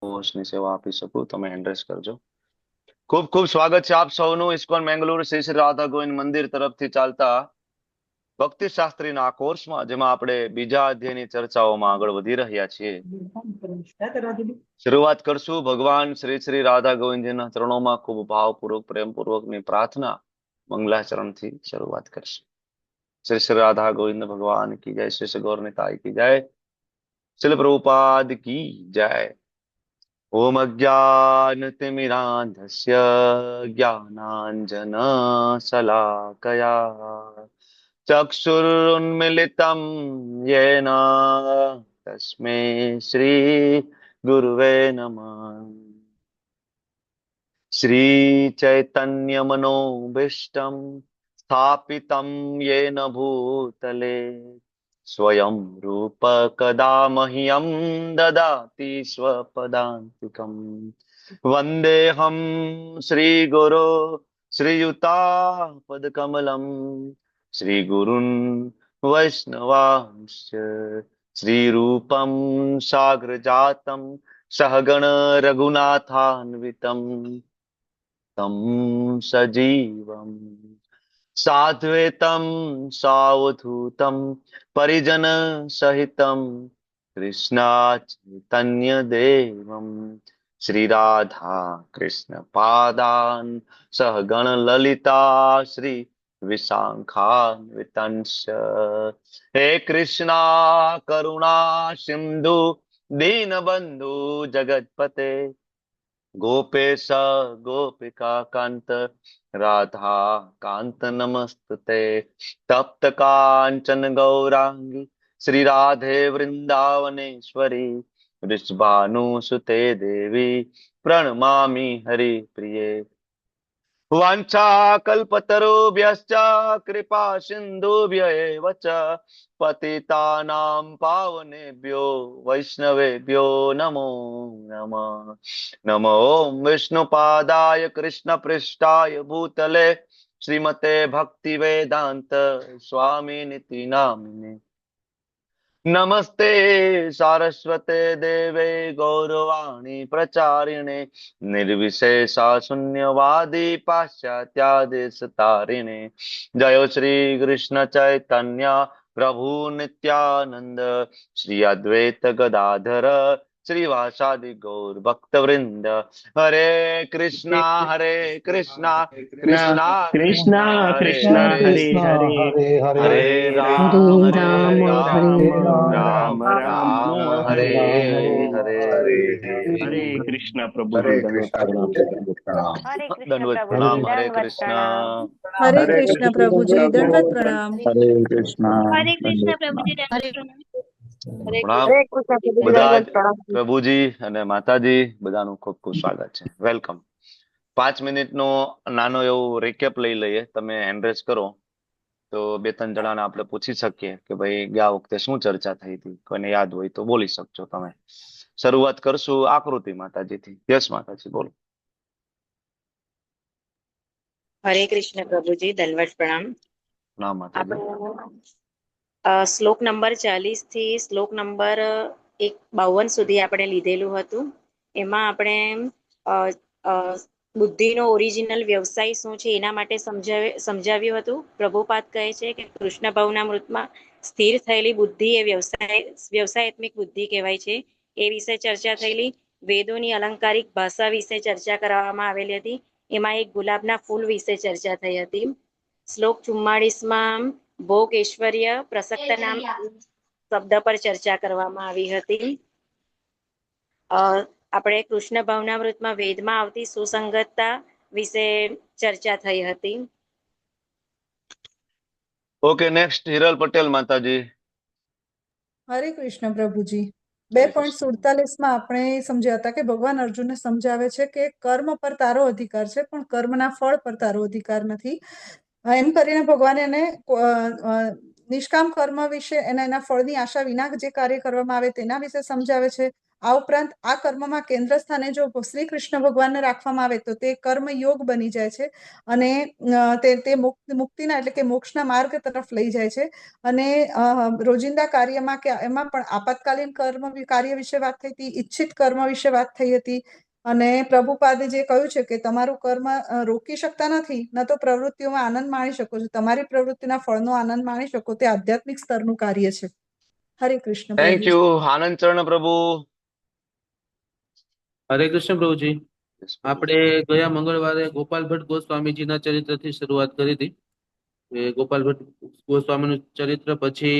હોસ્ટની સેવા આપી શકું. તમે એડ્રેસ કરજો. ખૂબ ખૂબ સ્વાગત છે આપ સૌનું ઇસ્કોન મેંગલુરુ શ્રી શ્રી રાધા ગોવિંદ મંદિર તરફથી ચાલતા ભક્તિ શાસ્ત્રીના આ કોર્સમાં, જેમાં આપણે બીજા અધ્યાયની ચર્ચાઓમાં આગળ વધી રહ્યા છીએ. શરૂઆત કરશું ભગવાન શ્રી શ્રી રાધા ગોવિંદજીના ચરણોમાં ખૂબ ભાવપૂર્વક પ્રેમપૂર્વકની પ્રાર્થના મંગલાચરણથી શરૂઆત કરશું. श्री श्री राधा गोविंद भगवान की जय, श्री श्री गौर निताई की जय, श्रील प्रभुपाद की जय। ओम अज्ञानतिमिरान्धस्य ज्ञानाञ्जन शलाकया चक्षुरुन्मिलितं येन तस्मै श्री गुरुवे नमः। श्री चैतन्य मनोभीष्टं स्थापितं येन भूतले स्वयं रूप कदा मह्यं ददाति स्वपदान्तिकम्। वन्देऽहं श्रीगुरो श्रीयुतापदकमलम् श्रीगुरुन् वैष्णवांश्च श्रीरूपं साग्रजातं सहगण रघुनाथान्वितं तं सजीवम् साद्वैतं सावधूतं परिजन सहितं कृष्णाचैतन्यदेवं श्रीराधा कृष्ण पादान् सहगण ललिता श्री विशाखान्वितंश्च। हे कृष्णा करुणा सिंधु दीनबंधु जगत्पते गोपेश गोपिका कांत राधा कांत नमस्तुते। तप्त कांचन गौरांगी श्री राधे वृंदावनेश्वरी वृषभानुसुते देवी प्रणमामि हरि प्रिये। वाञ्छाकल्पतरुभ्यश्च कृपा सिन्धुभ्य एव च पतितानां पावनेभ्यो वैष्णवेभ्यो नमो नमः। नमो विष्णुपादाय कृष्णपृष्ठाय भूतले श्रीमते भक्तिवेदान्त स्वामिनिति नामिने। नमस्ते सारस्वते देवे गौरवाणी प्रचारिणे निर्विशेषा शून्यवादी पाश्चात्यादेशतारिणे। जय श्री कृष्ण चैतन्य प्रभु नित्यानंद श्री अद्वैत गदाधर श्रीवासादि गौर भक्तवृंद। हरे कृष्णा कृष्णा कृष्णा कृष्णा हरे कृष्णा हरे हरे हरे हरे हरे राम राम हरे राम राम राम राम हरे हरे हरे हरे। हरे कृष्ण प्रभु जी हरे दंडवत कृष्ण प्रणाम। प्रभु जी प्रणाम। हरे कृष्ण दंडवत प्रभु जी प्रणाम। हरे दंडवत कृष्णा। प्रणाम। हरे हरे कृष्ण प्रभु जी दंडवत प्रणाम। हरे कृष्णा हरे कृष्ण दंडवत प्रभु जी प्रणाम। दंडवत प्रणाम। हरे प्रणाम। हरे कृष्ण प्रभु जी બધા જ दंडवत प्रणाम। પ્રભુજી અને માતાજી બધાનું ખૂબ ખૂબ સ્વાગત છે. વેલકમ. 5 મિનિટનો નાનો એવું રિકેપ લઈ લઈએ. તમે એન્ડ્રેસ કરો તો બે ત્રણ જણાને આપણે પૂછી શકીએ કે ભાઈ ગયા વખતે શું ચર્ચા થઈ હતી. કોઈને યાદ હોય તો બોલી શકજો તમે. શરૂઆત કરશું આકૃતિ માતાજીથી. યસ માતાજી બોલો. हरे कृष्ण प्रभु जी दंडवत प्रणाम। ના માતાજી. આપણે શ્લોક નંબર 40 થી શ્લોક નંબર 52 સુધી આપણે લીધેલું હતું. એમાં આપણે અ, અ, બુદ્ધિનો ઓરિજિનલ વ્યવસાય શું છે એના માટે સમજાવ્યું હતું. પ્રભુપાદ કહે છે કે કૃષ્ણ ભાવનામૃતમાં સ્થિર થયેલી બુદ્ધિ એ વ્યવસાયાત્મક બુદ્ધિ કહેવાય છે. એ વિશે ચર્ચા થયેલી. વેદોની અલંકારિક ભાષા વિશે ચર્ચા કરવામાં આવેલી હતી. એમાં એક ગુલાબના ફૂલ વિશે ચર્ચા થઈ હતી. શ્લોક 44માં ભોગ ઐશ્વર્ય પ્રસક્ત નામ શબ્દ પર ચર્ચા કરવામાં આવી હતી. આપણે કૃષ્ણ ભાવનામૃતમાં વેદમાં આવતી સુસંગતતા વિશે ચર્ચા થઈ હતી. ઓકે નેક્સ્ટ હિરલ પટેલ માતાજી. હરે કૃષ્ણ પ્રભુજી 2.47 માં આપણે સમજ્યા હતા કે ભગવાન અર્જુનને સમજાવે છે કે કર્મ પર તારો અધિકાર છે પણ કર્મના ફળ પર તારો અધિકાર નથી. એમ કરીને ભગવાન એને નિષ્કામ કર્મ વિશે અને એના ફળની આશા વિના જે કાર્ય કરવામાં આવે તેના વિશે સમજાવે છે. આ ઉપરાંત આ કર્મમાં કેન્દ્ર સ્થાને જો શ્રી કૃષ્ણ ભગવાનને રાખવામાં આવે તો તે કર્મ યોગ બની જાય છે અને તે મુક્તિના એટલે કે મોક્ષના માર્ગ તરફ લઈ જાય છે. અને રોજિંદા કાર્યમાં કે એમાં પણ આપાતકાલીન કાર્ય વિશે વાત થઈ હતી, ઈચ્છિત કર્મ વિશે વાત થઈ હતી. અને પ્રભુપાદે જે કહ્યું છે કે તમારું કર્મ રોકી શકતા નથી, ન તો પ્રવૃત્તિઓમાં આનંદ માણી શકો છો, તમારી પ્રવૃત્તિના ફળનો આનંદ માણી શકો, તે આધ્યાત્મિક સ્તરનું કાર્ય છે. હરે કૃષ્ણ થેન્ક પ્રભુજી. યુ આનંદ ચરણ પ્રભુ. હરે કૃષ્ણ પ્રભુજી. Yes, પ્રભુ. આપણે ગયા મંગળવારે ગોપાલ ભટ્ટ ગોસ્વામીજીના ચરિત્રથી શરૂઆત કરી હતી. એ ગોપાલ ભટ્ટ ગોસ્વામીનું ચરિત્ર પછી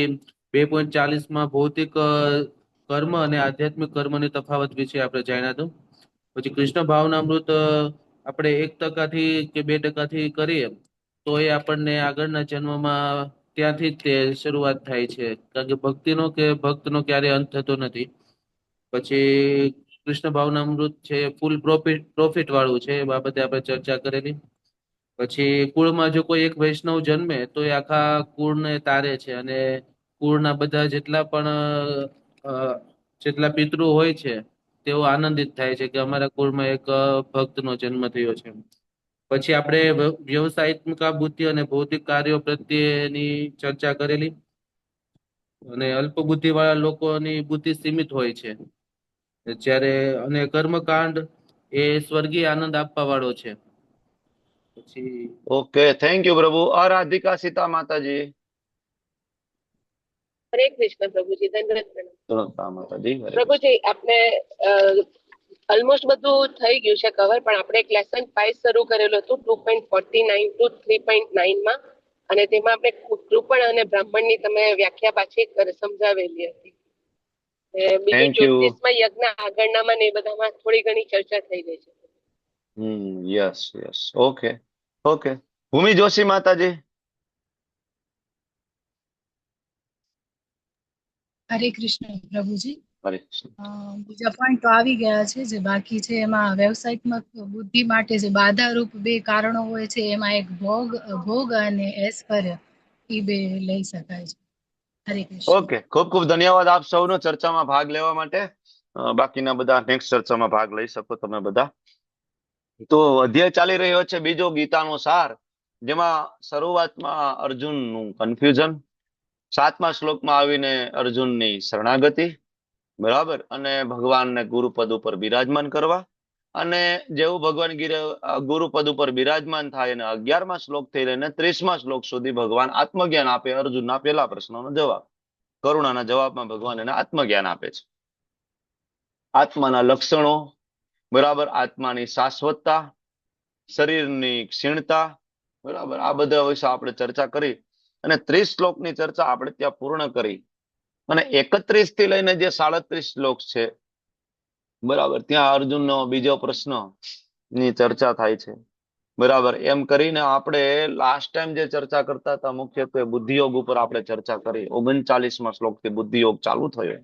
2.40 ભૌતિક કર્મ અને આધ્યાત્મિક કર્મની તફાવત વિશે આપણે જાણ્યા હતું. પછી કૃષ્ણ ભાવનામૃત આપણે 1% કે 2% કરીએ તો એ આપણને આગળના જન્મમાં ત્યાંથી જ તે શરૂઆત થાય છે, કારણ કે ભક્તિનો કે ભક્તનો ક્યારે અંત થતો નથી. પછી કૃષ્ણ ભાવનામૃત છે ફૂલ પ્રોફિટ વાળું છે, એ બાબતે આપણે ચર્ચા કરેલી. પછી કુળમાં જો કોઈ એક વૈષ્ણવ જન્મે તો એ આખા કુળને તારે છે અને કુળના બધા જેટલા પિતૃ હોય છે તેઓ આનંદિત થાય છે કે અમારા કુળમાં એક ભક્તનો જન્મ થયો છે. પછી આપણે વ્યવસાયિક બુદ્ધિ અને ભૌતિક કાર્યો પ્રત્યેની ચર્ચા કરેલી. અને અલ્પ બુદ્ધિ વાળા લોકોની બુદ્ધિ સીમિત હોય છે, જ્યારે અને કર્મકાંડ એ સ્વર્ગીય આનંદ આપવા વાળો છે. પછી ઓકે, થેન્ક યુ પ્રભુ. રાધિકા સીતા માતાજી. હરે કૃષ્ણ પ્રભુજી, ધન્યવાદ પ્રણામ. સુનતા માતાજી. હરે કૃષ્ણ. પ્રભુજી, આપણે ઓલમોસ્ટ બધું થઈ ગયું છે કવર, પણ આપણે એક લેસન 5 શરૂ કરેલું હતું 2.49 to 3.9 માં, અને તેમાં આપણે કૃપણ અને બ્રાહ્મણની તમે વ્યાખ્યા પાછી સમજાવેલી હતી. બીજું Thank you. 34માં યજ્ઞ આગળનામાં ને એ બધામાં થોડી ઘણી ચર્ચા થઈ ગઈ છે. Yes yes. Okay okay. Bhumi Joshi માતાજી. હરે કૃષ્ણ પ્રભુજી. હરે કૃષ્ણ. બીજા પોઈન્ટ તો આવી ગયા છે, જે બાકી છે એમાં વ્યવસાયિક બુદ્ધિ માટે જે બાધારૂપ 2 કારણો હોય છે, એમાં એક ભોગ અને ઐશ્વર્ય, એ 2 લઈ શકાય છે. હરે કૃષ્ણ. ઓકે, ખૂબ ખૂબ ધન્યવાદ આપ સૌનો ચર્ચામાં ભાગ લેવા માટે. બાકીના બધા નેક્સ્ટ ચર્ચામાં ભાગ લઈ શકો તમે બધા. તો અધ્યાય ચાલી રહ્યો છે બીજો ગીતાનો સાર, જેમાં શરૂઆતમાં અર્જુનનું કન્ફ્યુઝન, 7મા શ્લોકમાં આવીને અર્જુનની શરણાગતિ, બરાબર, અને ભગવાનને ગુરુપદ ઉપર બિરાજમાન કરવા. અને જેવું ભગવાન ગુરુપદ ઉપર બિરાજમાન થાય અને 11મા શ્લોક થી લઈને 30મા શ્લોક સુધી ભગવાન આત્મજ્ઞાન આપે અર્જુનના પહેલા પ્રશ્નનો જવાબ. કરુણાના જવાબમાં ભગવાન એને આત્મજ્ઞાન આપે છે. આત્માના લક્ષણો, બરાબર, આત્માની શાશ્વતતા, શરીરની ક્ષીણતા, બરાબર, આ બધા વિશે આપણે ચર્ચા કરી અને 30 શ્લોકની ચર્ચા આપણે ત્યાં પૂર્ણ કરી. અને 31 થી લઈને જે 37 શ્લોક છે, બરાબર, ત્યાં અર્જુનનો બીજો પ્રશ્ન ની ચર્ચા થાય છે. બરાબર, એમ કરીને આપણે લાસ્ટ ટાઈમ જે ચર્ચા કરતા હતા મુખ્યત્વે બુદ્ધિયોગ ઉપર આપણે ચર્ચા કરી. 39મા શ્લોકથી બુદ્ધિયોગ ચાલુ થયો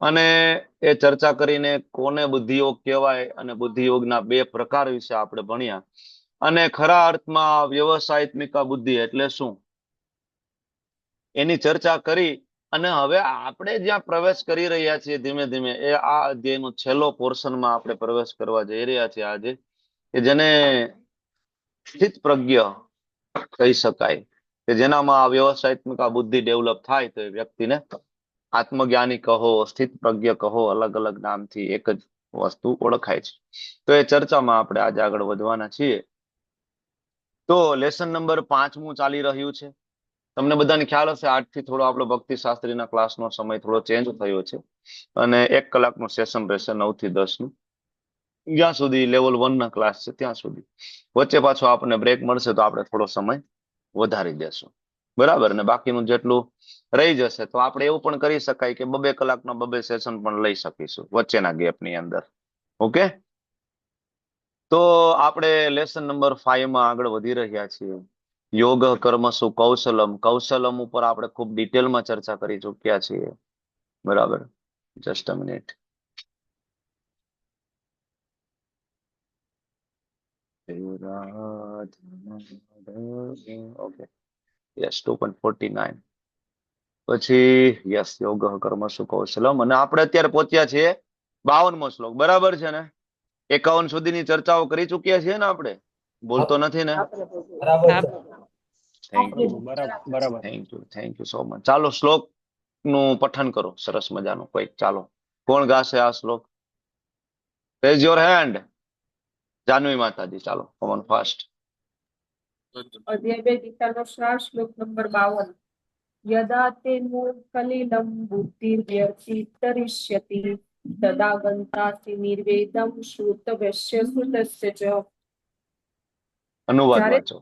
અને એ ચર્ચા કરીને કોને બુદ્ધિયોગ કહેવાય અને બુદ્ધિયોગના 2 પ્રકાર વિશે આપણે ભણ્યા. અને ખરા અર્થમાં વ્યવસાયિક બુદ્ધિ એટલે શું એની ચર્ચા કરી. અને હવે આપણે જ્યાં પ્રવેશ કરી રહ્યા છીએ ધીમે ધીમે, એ આ અધ્યાયનો છેલ્લો પોર્શનમાં આપણે પ્રવેશ કરવા જઈ રહ્યા છીએ આજે, કે જેને સ્થિત પ્રજ્ઞ કહી શકાય, કે જેનામાં આ વ્યવસાયિક બુદ્ધિ ડેવલપ થાય તો એ વ્યક્તિને આત્મજ્ઞાની કહો, સ્થિત પ્રજ્ઞ કહો, અલગ અલગ નામથી એક જ વસ્તુ ઓળખાય છે. તો એ ચર્ચામાં આપણે આજે આગળ વધવાના છીએ. તો લેસન નંબર 5મું ચાલી રહ્યું છે. તમને બધાને ખ્યાલ હશે 8 થી થોડો આપણો ભક્તિ શાસ્ત્રીના ક્લાસનો સમય થોડો ચેન્જ થયો છે અને 1 કલાકનું સેશન રહેશે 9 થી 10 નું, જ્યાં સુધી લેવલ 1 ના ક્લાસ છે ત્યાં સુધી. વચ્ચે પાછો આપણને બ્રેક મળશે તો આપણે થોડો સમય વધારી દેશું, બરાબર. ને બાકીનું જેટલું રહી જશે તો આપણે એવું પણ કરી શકાય કે 2 કલાકના 2 સેશન પણ લઈ શકીશું વચ્ચેના ગેપની અંદર. ઓકે, તો આપણે લેસન નંબર 5 માં આગળ વધી રહ્યા છીએ. યોગ કર્મસુ કૌશલમ. કૌશલમ ઉપર આપણે ખૂબ ડિટેલમાં ચર્ચા કરી ચૂક્યા છીએ, બરાબર. Just a minute. Okay, yes, 2.49. પછી યસ, યોગ કર્મસુ કૌશલમ. અને આપણે અત્યારે પહોંચ્યા છીએ 52મો શ્લોક બરાબર છે ને? 51 સુધીની ચર્ચાઓ કરી ચુક્યા છીએ ને આપણે? બોલતો નથી ને? થેન્ક યુ, બરાબર. Thank you so much. ચાલો શ્લોક નું પઠન કરો સરસ મજાનું કોઈક. ચાલો, કોણ ગાશે આ શ્લોક? Rays your hand. જાનવી માતાજી, ચાલો કમોન ફાસ્ટ. અધ્યાય 2 ગીતાનો સાર શ્લોક નંબર 52. યદા તે મૂળકલિલં બુદ્ધિર્વ્યતિતરિષ્યતિ તદા ગંતાસि નિર્વેદં શ્રુતવ્યસ્ય શ્રુતસ્ય ચ. અનુવાદ જ્યારે વાંચો.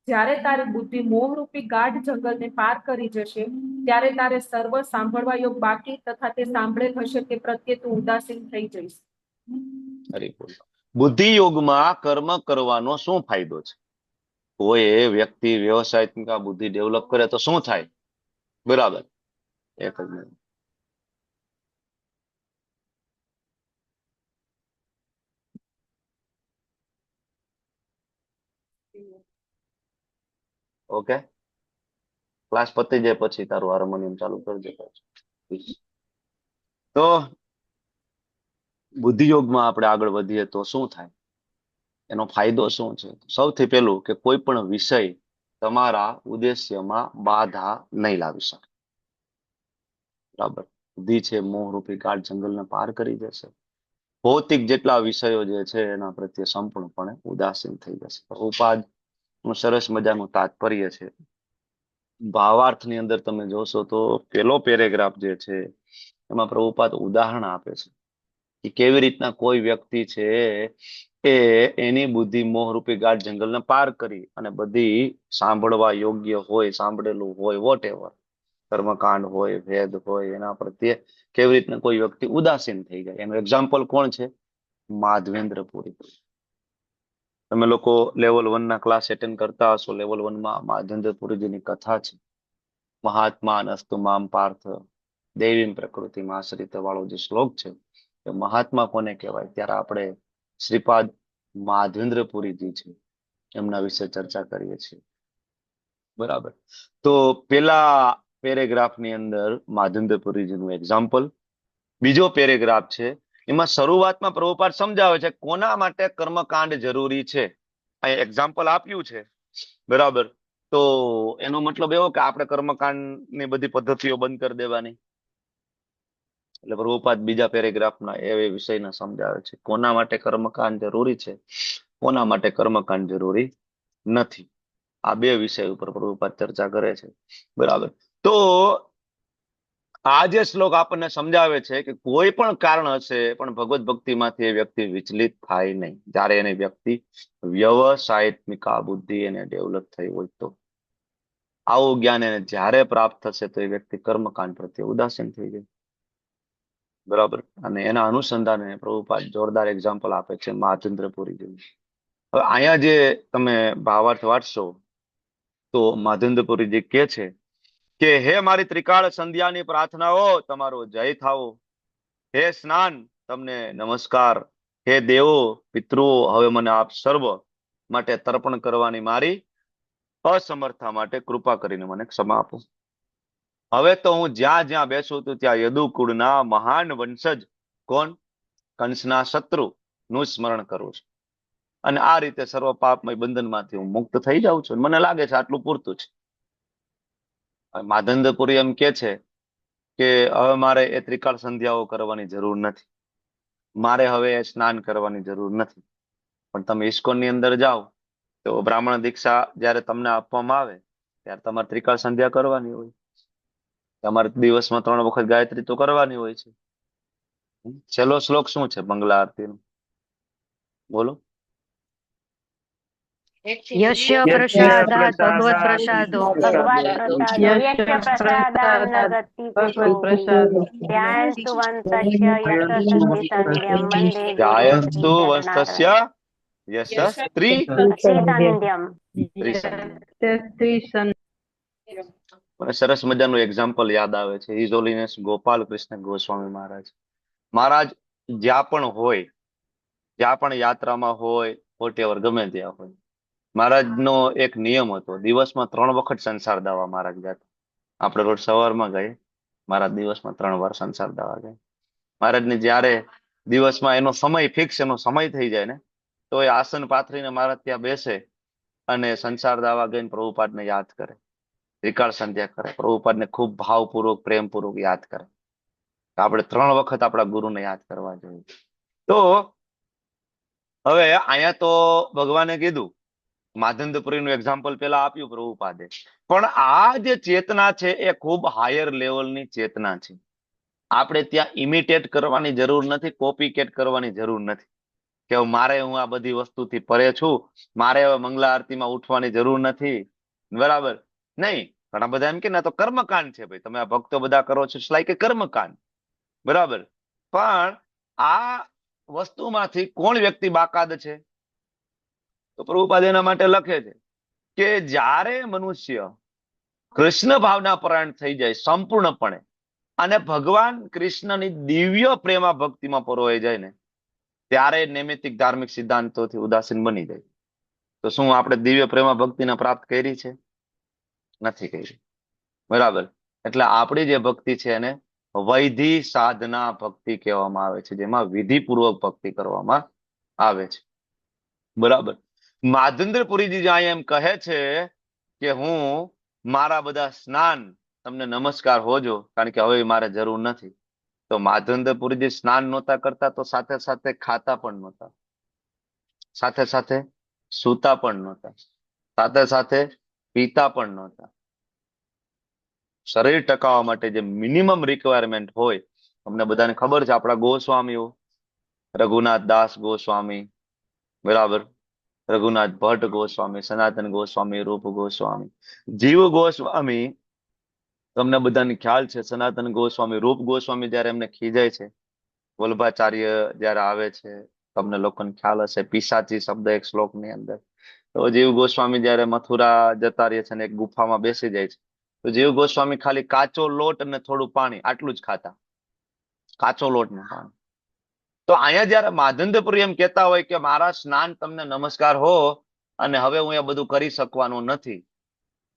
જ્યારે તારી બુદ્ધિ મોહરૂપી ગાઢ જંગલને પાર કરી જશે ત્યારે તારે સર્વ સાંભળવા યોગ બાકી તથા તે સાંભળેલ હશે તે પ્રત્યે તું ઉદાસીન થઈ જઈશ. હરિપુર. બુદ્ધિ યોગમાં કર્મ કરવાનો શું ફાયદો છે? કોઈ વ્યક્તિ વ્યવસાયિક બુદ્ધિ ડેવલપ કરે તો શું થાય? બરાબર, એક જ મિનિટ. ઓકે, ક્લાસ પતી જાય પછી તારું હાર્મોનિયમ ચાલુ કરજે પાછું. તો બુદ્ધિ યોગમાં આપણે આગળ વધીએ તો શું થાય? એનો ફાયદો શું છે? સૌથી પહેલું કે કોઈ પણ વિષય તમારા ઉદ્દેશ્યમાં બાધા નહીં લાવી શકે. બરાબર, બુદ્ધિ છે મોહરૂપી ગાઢ જંગલને પાર કરી જશે. ભૌતિક જેટલા વિષયો જે છે એના પ્રત્યે સંપૂર્ણપણે ઉદાસીન થઈ જશે. પ્રભુપાદ નું સરસ મજાનું તાત્પર્ય છે. ભાવાર્થની અંદર તમે જોશો તો પેલો પેરેગ્રાફ જે છે એમાં પ્રભુપાદ ઉદાહરણ આપે છે કે કેવી રીતના કોઈ વ્યક્તિ છે એ એની બુદ્ધિ મોહરૂપી ગાઢ જંગલને પાર કરી અને બધી સાંભળવા યોગ્ય હોય, સાંભળેલું હોય, વોટ એવર કર્મકાંડ હોય, વેદ હોય, એના પ્રત્યે કેવી રીતના કોઈ વ્યક્તિ ઉદાસીન થઈ જાય. એનું એક્ઝામ્પલ કોણ છે? માધવેન્દ્રપુરી. તમે લોકો લેવલ 1 ના ક્લાસ એટેન્ડ કરતા હશો. લેવલ 1 માં માધવેન્દ્રપુરીજીની કથા છે. મહાત્મા અસ્તુ મામ પાર્થ દેવીમ પ્રકૃતિમાં આશ્રિત વાળો જે શ્લોક છે એ મહાત્મા કોને કહેવાય? ત્યારે આપણે શ્રીપાદ માધવેન્દ્રપુરીજી છે એમના વિશે ચર્ચા કરીએ છીએ. બરાબર, તો પેલા પેરેગ્રાફની અંદર માધવેન્દ્રપુરીજીનું એક્ઝામ્પલ. બીજો પેરેગ્રાફ છે એમાં શરૂઆતમાં પ્રભુપાદ સમજાવે છે કોના માટે કર્મકાંડ જરૂરી છે. અહીં એક્ઝામ્પલ આપ્યું છે. બરાબર, તો એનો મતલબ એવો કે આપણે કર્મકાંડની બધી પદ્ધતિઓ બંધ કરી દેવાની. એટલે પ્રભુપાદ બીજા પેરેગ્રાફના એ વિષયને સમજાવે છે કોના માટે કર્મકાંડ જરૂરી છે, કોના માટે કર્મકાંડ જરૂરી નથી. આ બે વિષય ઉપર પ્રભુપાદ ચર્ચા કરે છે. બરાબર, તો આ જે શ્લોક આપણને સમજાવે છે કે કોઈ પણ કારણ હશે પણ ભગવત ભક્તિમાંથી એ વ્યક્તિ વિચલિત થાય નહીં. જ્યારે એની વ્યક્તિ વ્યવસાયિક બુદ્ધિ એને ડેવલપ થઈ હોય તો આવું જ્ઞાન એને જ્યારે પ્રાપ્ત થશે તો એ વ્યક્તિ કર્મકાંડ પ્રત્યે ઉદાસીન થઈ જાય. બરાબર, અને એના અનુસંધાને પ્રભુપાદ જોરદાર એક્ઝામ્પલ આપે છે માધવેન્દ્રપુરી જેવું. હવે અહીંયા જે તમે ભાવાર્થ વાંચશો તો માધવેન્દ્રપુરીજી કે છે કે હે મારી ત્રિકાળ સંધ્યાની પ્રાર્થનાઓ, તમારો જય થાવો. હે સ્નાન, તમને નમસ્કાર. હે દેવો પિતૃઓ, હવે મને આપ સર્વ માટે તર્પણ કરવાની મારી અસમર્થતા માટે કૃપા કરીને મને ક્ષમા આપો. હવે તો હું જ્યાં જ્યાં બેસું છું ત્યાં યદુકુળના મહાન વંશજ કોણ? કંસના શત્રુ નું સ્મરણ કરું છું. અને આ રીતે સર્વ પાપમય બંધનમાંથી હું મુક્ત થઈ જાઉં છું. મને લાગે છે આટલું પૂરતું છે. માધવેન્દ્રપુરી એમ કે છે કે હવે મારે એ ત્રિકાળ સંધ્યાઓ કરવાની જરૂર નથી, મારે હવે સ્નાન કરવાની જરૂર નથી. પણ તમે ઇસ્કોનની અંદર જાઓ તો બ્રાહ્મણ દીક્ષા જયારે તમને આપવામાં આવે ત્યારે તમારે ત્રિકાળ સંધ્યા કરવાની હોય. તમારે દિવસમાં 3 વખત ગાયત્રી તો કરવાની હોય છે. છેલ્લો શ્લોક શું છે મંગલા આરતીનો? બોલો. યશ્ય પ્રસાદાત ભગવત પ્રસાદો ભગવત પ્રસાદો યસ્ય પ્રસાદાન ગતિપુતો ધ્યાયસ્તુ વંશસ્ય યશ સંધ્યમ વંદે ધ્યાયસ્તુ વંશસ્ય યશ સંધ્યમ. મને સરસ મજાનું એક્ઝામ્પલ યાદ આવે છે. હિઝ હોલીનેસ ગોપાલ કૃષ્ણ ગોસ્વામી મહારાજ. મહારાજ જ્યાં પણ હોય, જ્યાં પણ યાત્રામાં હોય, વોટેવર ગમે ત્યાં હોય, મહારાજનો એક નિયમ હતો, દિવસમાં 3 વખત સંસાર દાવા મહારાજ જતા. આપણે રોજ સવારમાં ગઈએ, મહારાજ દિવસમાં 3 વાર સંસાર દાવા ગયા. મહારાજને જ્યારે દિવસમાં એનો સમય ફિક્સ એનો સમય થઈ જાય ને તો એ આસન પાથરીને મારા ત્યાં બેસે અને સંસાર દાવા ગઈને પ્રભુપાદને યાદ કરે, ત્રિકાળ સંધ્યા કરે, પ્રભુપાદને ખૂબ ભાવપૂર્વક પ્રેમપૂર્વક યાદ કરે. આપણે 3 વખત આપણા ગુરુને યાદ કરવા જોઈએ. તો હવે અહીંયા તો ભગવાને કીધું, માધંદપુરીનું એક્ઝામ્પલ પેલા આપ્યું પ્રભુપાદે, પણ આ જે ચેતના છે એ ખૂબ હાયર લેવલની ચેતના છે. આપણે ત્યાં ઇમિટેટ કરવાની જરૂર નથી, કોપી કેટ કરવાની જરૂર નથી કે મારે હું આ બધી વસ્તુથી પરે છું, મારે હવે મંગલા આરતીમાં ઉઠવાની જરૂર નથી, બરાબર? નહીં, ઘણા બધા એમ કે ના તો કર્મકાંડ છે ભાઈ, તમે આ ભક્તો બધા કરો છો લાઈક એ કર્મકાંડ, બરાબર? પણ આ વસ્તુમાંથી કોણ વ્યક્તિ બાકાત છે? તો પ્રભુપાદ એના માટે લખે છે કે જ્યારે મનુષ્ય કૃષ્ણ ભાવના પરાયણ થઈ જાય સંપૂર્ણપણે અને ભગવાન કૃષ્ણની દિવ્ય પ્રેમા ભક્તિમાં પરોવાઈ જાય ને ત્યારે નૈમિત્તિક ધાર્મિક સિદ્ધાંતોથી ઉદાસીન બની જાય. તો શું આપણે દિવ્ય પ્રેમા ભક્તિને પ્રાપ્ત કરી છે? નથી કરી, બરાબર? એટલે આપણી જે ભક્તિ છે એને વૈધિ સાધના ભક્તિ કહેવામાં આવે છે, જેમાં વિધિપૂર્વક ભક્તિ કરવામાં આવે છે, બરાબર? માધંદ્રપુરીજી અહીંયા એમ કહે છે કે હું મારા બધા સ્નાન તમને નમસ્કાર હોજો, કારણ કે હવે મારે જરૂર નથી. તો માધંદ્રપુરીજી સ્નાન નહોતા કરતા તો સાથે સાથે ખાતા પણ નહોતા, સાથે સાથે સૂતા પણ નહોતા, સાથે સાથે પીતા પણ નહોતા. શરીર ટકાવવા માટે જે મિનિમમ રિક્વાયરમેન્ટ હોય, તમને બધાને ખબર છે, આપણા ગોસ્વામીઓ રઘુનાથ દાસ ગોસ્વામી, બરાબર, રઘુનાથ ભટ્ટ ગોસ્વામી, સનાતન ગોસ્વામી, રૂપ ગોસ્વામી, જીવ ગોસ્વામી, તમને બધાને ખ્યાલ છે. સનાતન ગોસ્વામી, રૂપ ગોસ્વામી જયારે એમને ખીજાય છે, વલ્ભાચાર્ય જયારે આવે છે, તમને લોકોને ખ્યાલ હશે, પિશાચી શબ્દ એક શ્લોકની અંદર. તો જીવ ગોસ્વામી જયારે મથુરા જતા રહે છે અને એક ગુફામાં બેસી જાય છે, તો જીવ ગોસ્વામી ખાલી કાચો લોટ અને થોડું પાણી આટલું જ ખાતા, કાચો લોટ ને પાણી. તો અહીંયા જયારે માધંદ્રપુરી એમ કહેતા હોય કે મારા સ્નાન તમને નમસ્કાર હો અને હવે હું એ બધું કરી શકવાનું નથી,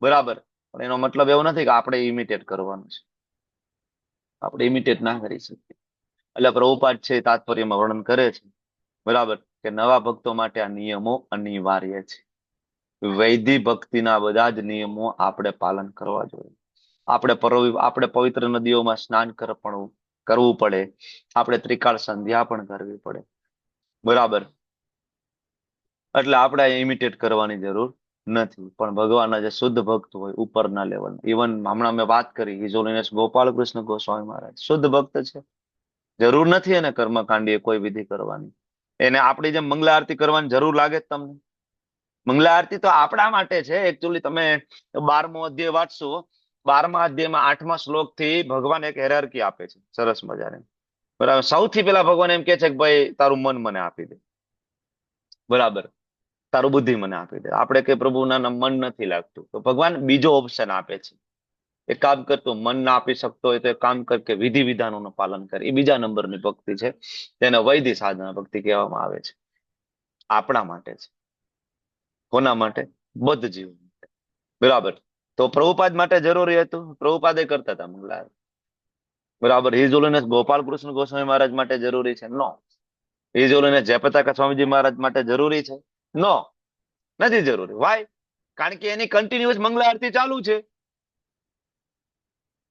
બરાબર? પણ એનો મતલબ એવો નથી કે આપણે ઇમિટેટ કરવાનું છે, આપણે ઇમિટેટ ના કરી શકીએ. એટલે પ્રભુપાદ છે તાત્પર્યમાં વર્ણન કરે છે, બરાબર, કે નવા ભક્તો માટે આ નિયમો અનિવાર્ય છે. વૈદિક ભક્તિના બધા જ નિયમો આપણે પાલન કરવા જોઈએ. આપણે પવિત્ર નદીઓમાં સ્નાન કરવું પડે, આપણે ત્રિકાળ સંધ્યા પણ કરવી પડે, બરાબર? એટલે આપણે ઇમિટેટ કરવાની જરૂર નથી. પણ ભગવાનના જે શુદ્ધ ભક્ત હોય ઉપરના લેવલ, ઇવન હમણાં મેં વાત કરી હિઝ હોલીનેસ ગોપાલ કૃષ્ણ ગોસ્વામી મહારાજ શુદ્ધ ભક્ત છે, જરૂર નથી એને કર્મકાંડીએ કોઈ વિધિ કરવાની. એને આપણી જેમ મંગલા આરતી કરવાની જરૂર લાગે તમને? મંગલા આરતી તો આપણા માટે છે. એકચ્યુઅલી તમે 12મો અધ્યાય વાંચશો, 12મા અધ્યાયમાં 8મા શ્લોક થી ભગવાન એક હેરાર્કી આપે છે સરસ મજાની, બરાબર? સૌથી પહેલા ભગવાન એમ કે છે કે ભાઈ તારું મન મને આપી દે, બરાબર, તારું બુદ્ધિ મને આપી દે. આપણે કઈ પ્રભુના મન નથી લાગતું, તો ભગવાન બીજો ઓપ્શન આપે છે, એક કામ કરતો મન ના આપી શકતો હોય તો એક કામ કર કે વિધિ વિધાનોનું પાલન કરે. એ બીજા નંબરની ભક્તિ છે, તેને વૈદિક સાધના ભક્તિ કહેવામાં આવે છે. આપણા માટે છે. કોના માટે? બદ્ધ જીવ માટે, બરાબર? તો પ્રભુપાદ માટે જરૂરી હતું, પ્રભુપાદે કરતા હતા મંગલા આરતી, બરાબર? હિઝ હોલીનેસ ગોપાલ કૃષ્ણ ગોસ્વામી મહારાજ માટે જરૂરી છે? નો. હિઝ હોલીનેસ જયપ્રતાપ સ્વામીજી મહારાજ માટે જરૂરી છે? નો, નથી જરૂરી. વાય? કારણ કે એની કન્ટિન્યુઅસ મંગલા આરતી ચાલુ છે,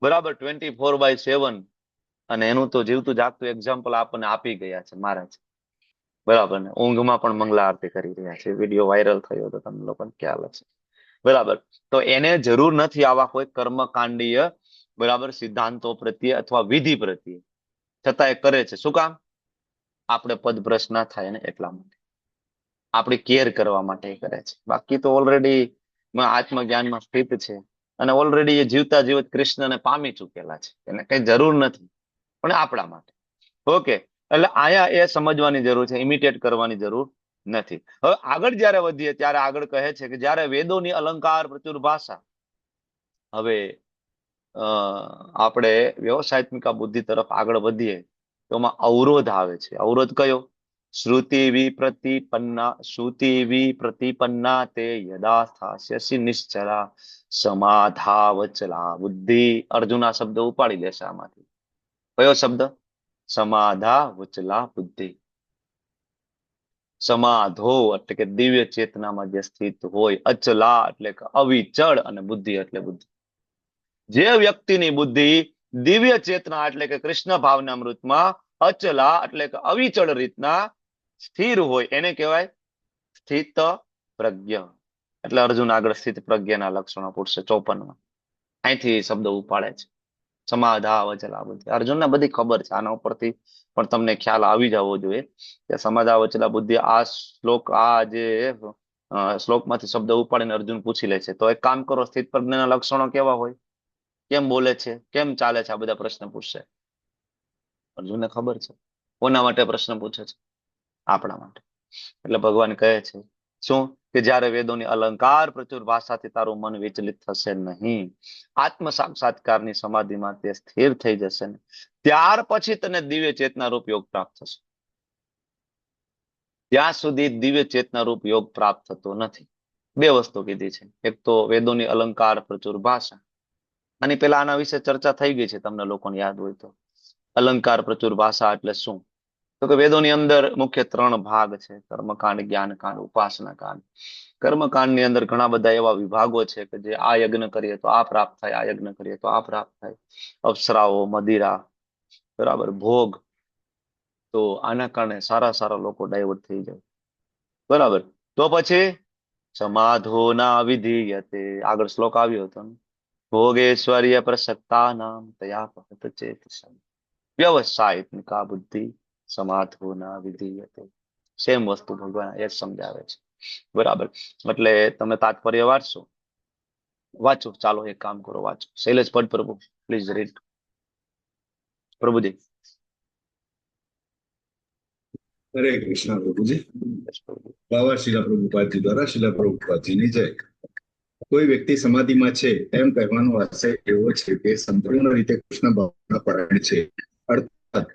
બરાબર, 24/7. અને એનું તો જીવતું જાગતું એક્ઝામ્પલ આપણને આપી ગયા છે મહારાજ, બરાબર ને? ઊંઘમાં પણ મંગલા આરતી કરી રહ્યા છે, વિડીયો વાયરલ થયો તો તમને લોકોને ખ્યાલ હશે, બરાબર? તો એને જરૂર નથી આવા કોઈ કર્મકાંડીય, બરાબર, સિદ્ધાંતો પ્રત્યે અથવા વિધિ પ્રત્યે, છતાં એ કરે છે. શું કામ? આપણે પદભ્રષ્ટ ના થાય ને એટલા માટે, આપણી કેર કરવા માટે કરે છે. બાકી તો ઓલરેડી આત્મજ્ઞાનમાં સ્થિત છે અને ઓલરેડી એ જીવતા જીવત કૃષ્ણને પામી ચૂકેલા છે, એને કઈ જરૂર નથી, પણ આપણા માટે. ઓકે, એટલે આયા એ સમજવાની જરૂર છે, ઇમિટેટ કરવાની જરૂર નથી. હવે આગળ જયારે વધીએ ત્યારે આગળ કહે છે કે જયારે વેદોની અલંકાર પ્રચુર ભાષા, હવે આપણે વ્યવસાયિક બુદ્ધિ તરફ આગળ વધીએ તો એમાં અવરોધ આવે છે. અવરોધ કયો? શ્રુતિ વિપ્રતિપન્ના તે યદા સ્થાસ્યસી નિશ્ચલા સમાધાવચલા બુદ્ધિ. અર્જુન આ શબ્દ ઉપાડી લેશે આમાંથી. કયો શબ્દ? સમાધા વચલા બુદ્ધિ. સમાધો એટલે કે દિવ્ય ચેતનામાં જે સ્થિત હોય, અચલા એટલે કે અવિચળ, અને બુદ્ધિ એટલે બુદ્ધિ. જે વ્યક્તિની બુદ્ધિ દિવ્ય ચેતના એટલે કે કૃષ્ણ ભાવના અમૃતમાં અચલા એટલે કે અવિચળ રીતના સ્થિર હોય એને કહેવાય સ્થિત પ્રજ્ઞ. એટલે અર્જુન આગળ સ્થિત પ્રજ્ઞના લક્ષણો પૂછશે 54માં. અહીંથી શબ્દ ઉપાડે છે, સમાધા વચલા બુદ્ધિ. અર્જુનને બધી ખબર છે, આના ઉપરથી પણ તમને ખ્યાલ આવી જવો જોઈએ કે સમાધા વચલા બુદ્ધિ આ શ્લોક, આ જે શ્લોકમાંથી શબ્દ ઉપાડીને અર્જુન પૂછી લે છે. તો એક કામ કરો, સ્થિત પ્રજ્ઞના લક્ષણો કેવા હોય, કેમ બોલે છે, કેમ ચાલે છે, આ બધા પ્રશ્ન પૂછશે. અર્જુનને ખબર છે કોના માટે પ્રશ્ન પૂછે છે, આપણા માટે. એટલે ભગવાન કહે છે શું કે જ્યારે વેદોની અલંકાર પ્રચુર ભાષાથી તારું મન વિચલિત થશે નહીં, આત્મ સાક્ષાત્કારની સમાધિમાં તે સ્થિર થઈ જશે ને, ત્યાર પછી તને દિવ્ય ચેતના રૂપ યોગ પ્રાપ્ત થશે. ત્યાં સુધી દિવ્ય ચેતના રૂપ યોગ પ્રાપ્ત થતો નથી. બે વસ્તુ કીધી છે, એક તો વેદોની અલંકાર પ્રચુર ભાષા. આની પેલા આના વિશે ચર્ચા થઈ ગઈ છે, તમને લોકોને યાદ હોય તો. અલંકાર પ્રચુર ભાષા એટલે શું? તો કે વેદોની અંદર મુખ્ય 3 ભાગ છે, કર્મકાંડ, જ્ઞાનકાંડ, ઉપાસના કાંડ. કર્મકાંડની અંદર ઘણા બધા એવા વિભાગો છે કે જે આ યજ્ઞ કરીએ તો આ પ્રાપ્ત થાય, આ યજ્ઞ કરીએ તો આ પ્રાપ્ત થાય. અપ્સરાઓ, મદિરા, બરાબર, ભોગ. તો આના કારણે સારા સારા લોકો ડાયવર્ટ થઈ જાય, બરાબર. તો પછી સમાધોના વિધીયતે, આગળ શ્લોક આવ્યો હતો ને, ભોગેશ્વર્ય પ્રસક્તા નામ તયા પહત ચેતસા વ્યવસાયિકા બુદ્ધિ સમાધોના વિધીયતે. સેમ વસ્તુ ભગવાન એ જ સમજાવે છે, બરાબર. એટલે તમે તાત્પર્ય વાંચો, ચાલો એક કામ કરો, વાંચો. શૈલેષ પદ પ્રભુ, પ્લીઝ રીડ. પ્રભુજી. હરે કૃષ્ણ પ્રભુજી. બાવા શિલા પ્રભુપાદજી દ્વારા શિલા પ્રભુપાદજીની જય. કોઈ વ્યક્તિ સમાધિમાં છે એમ કહેવાનો આશય એવો છે કે સંપૂર્ણ રીતે કૃષ્ણ ભાવના પરાયણ છે. અર્થાત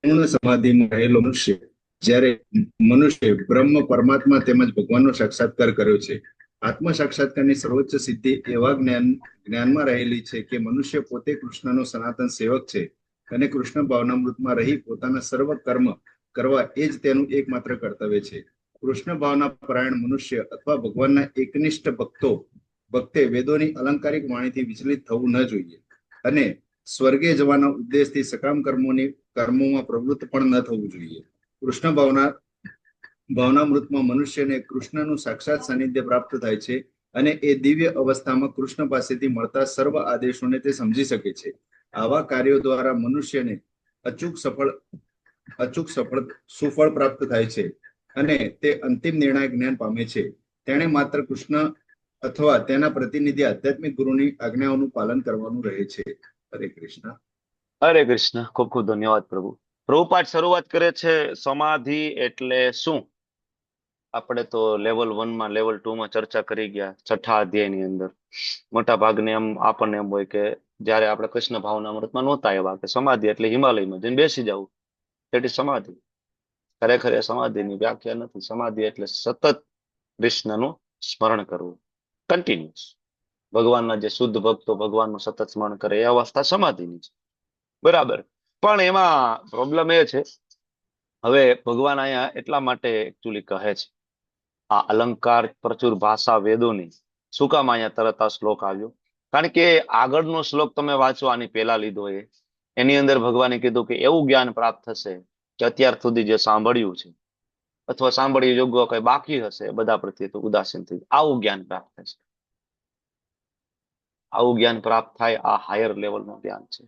પૂર્ણ સમાધિમાં રહેલો મનુષ્ય, જ્યારે મનુષ્ય બ્રહ્મ, પરમાત્મા તેમજ ભગવાનનો સાક્ષાત્કાર કર્યો છે. આત્મ સાક્ષાત્કારની સર્વોચ્ચ સિદ્ધિ એવા જ્ઞાનમાં રહેલી છે કે મનુષ્ય પોતે કૃષ્ણનો સનાતન સેવક છે અને કૃષ્ણ ભાવનામૃતમાં રહી પોતાના સર્વ કર્મ કરવા એ જ તેનું એકમાત્ર કર્તવ્ય છે. કૃષ્ણ ભાવના પરાયણ મનુષ્ય અથવા ભગવાનના એકનિષ્ઠ ભક્તે વેદોની અલંકારિક વાણીથી વિચલિત થવું ન જોઈએ અને સ્વર્ગે જવાના ઉદ્દેશથી સકામ કર્મોમાં પ્રવૃત્ત પણ ન થવું જોઈએ. કૃષ્ણ ભાવનામૃતમાં મનુષ્યને કૃષ્ણનું સાક્ષાત સાનિધ્ય પ્રાપ્ત થાય છે અને એ દિવ્ય અવસ્થામાં કૃષ્ણ પાસેથી મળતા સર્વ આદેશોને તે સમજી શકે છે. આવા કાર્યો દ્વારા મનુષ્યને સુફળ પ્રાપ્ત થાય છે અને તે અંતિમ નિર્ણાયક જ્ઞાન પામે છે. તેણે માત્ર કૃષ્ણ અથવા તેના પ્રતિનિધિ આધ્યાત્મિક ગુરુની આજ્ઞાઓનું પાલન કરવાનું રહે છે. હરે કૃષ્ણ. હરે કૃષ્ણ. ખૂબ ખૂબ ધન્યવાદ પ્રભુ. પ્રભુપાદ શરૂઆત કરે છે, સમાધિ એટલે શું? આપણે તો લેવલ 1માં, લેવલ 2માં ચર્ચા કરી ગયા, 6થા અધ્યાયની અંદર. મોટા ભાગને એમ આપણને એમ હોય કે જયારે આપણે કૃષ્ણ ભાવના અમૃતમાં નહોતા એવા કે સમાધિ એટલે હિમાલયમાં જઈને બેસી જવું, એટલે સમાધિ. ખરેખર એ સમાધિની વ્યાખ્યા નથી. સમાધિ એટલે સતત કૃષ્ણનું સ્મરણ કરવું, કન્ટિન્યુઅસ. ભગવાનના જે શુદ્ધ ભક્તો ભગવાનનું સતત સ્મરણ કરે એ અવસ્થા સમાધિની છે, બરાબર. પણ એમાં પ્રોબ્લેમ એ છે, હવે ભગવાન અહીંયા એટલા માટે એકચ્યુઅલી કહે છે આ અલંકાર પ્રચુર ભાષા વેદોની, શું કામ અહીંયા તરત આ શ્લોક આવ્યો? કારણ કે આગળનો શ્લોક તમે વાંચો, આની પહેલા લીધો એની અંદર ભગવાને કીધું કે એવું જ્ઞાન પ્રાપ્ત થશે કે અત્યાર સુધી જે સાંભળ્યું છે અથવા સાંભળ્યું યોગ્ય કઈ બાકી હશે બધા પ્રત્યે તો ઉદાસીન થઈ, આવું જ્ઞાન પ્રાપ્ત થશે. આવું જ્ઞાન પ્રાપ્ત થાય, આ હાયર લેવલનું જ્ઞાન છે.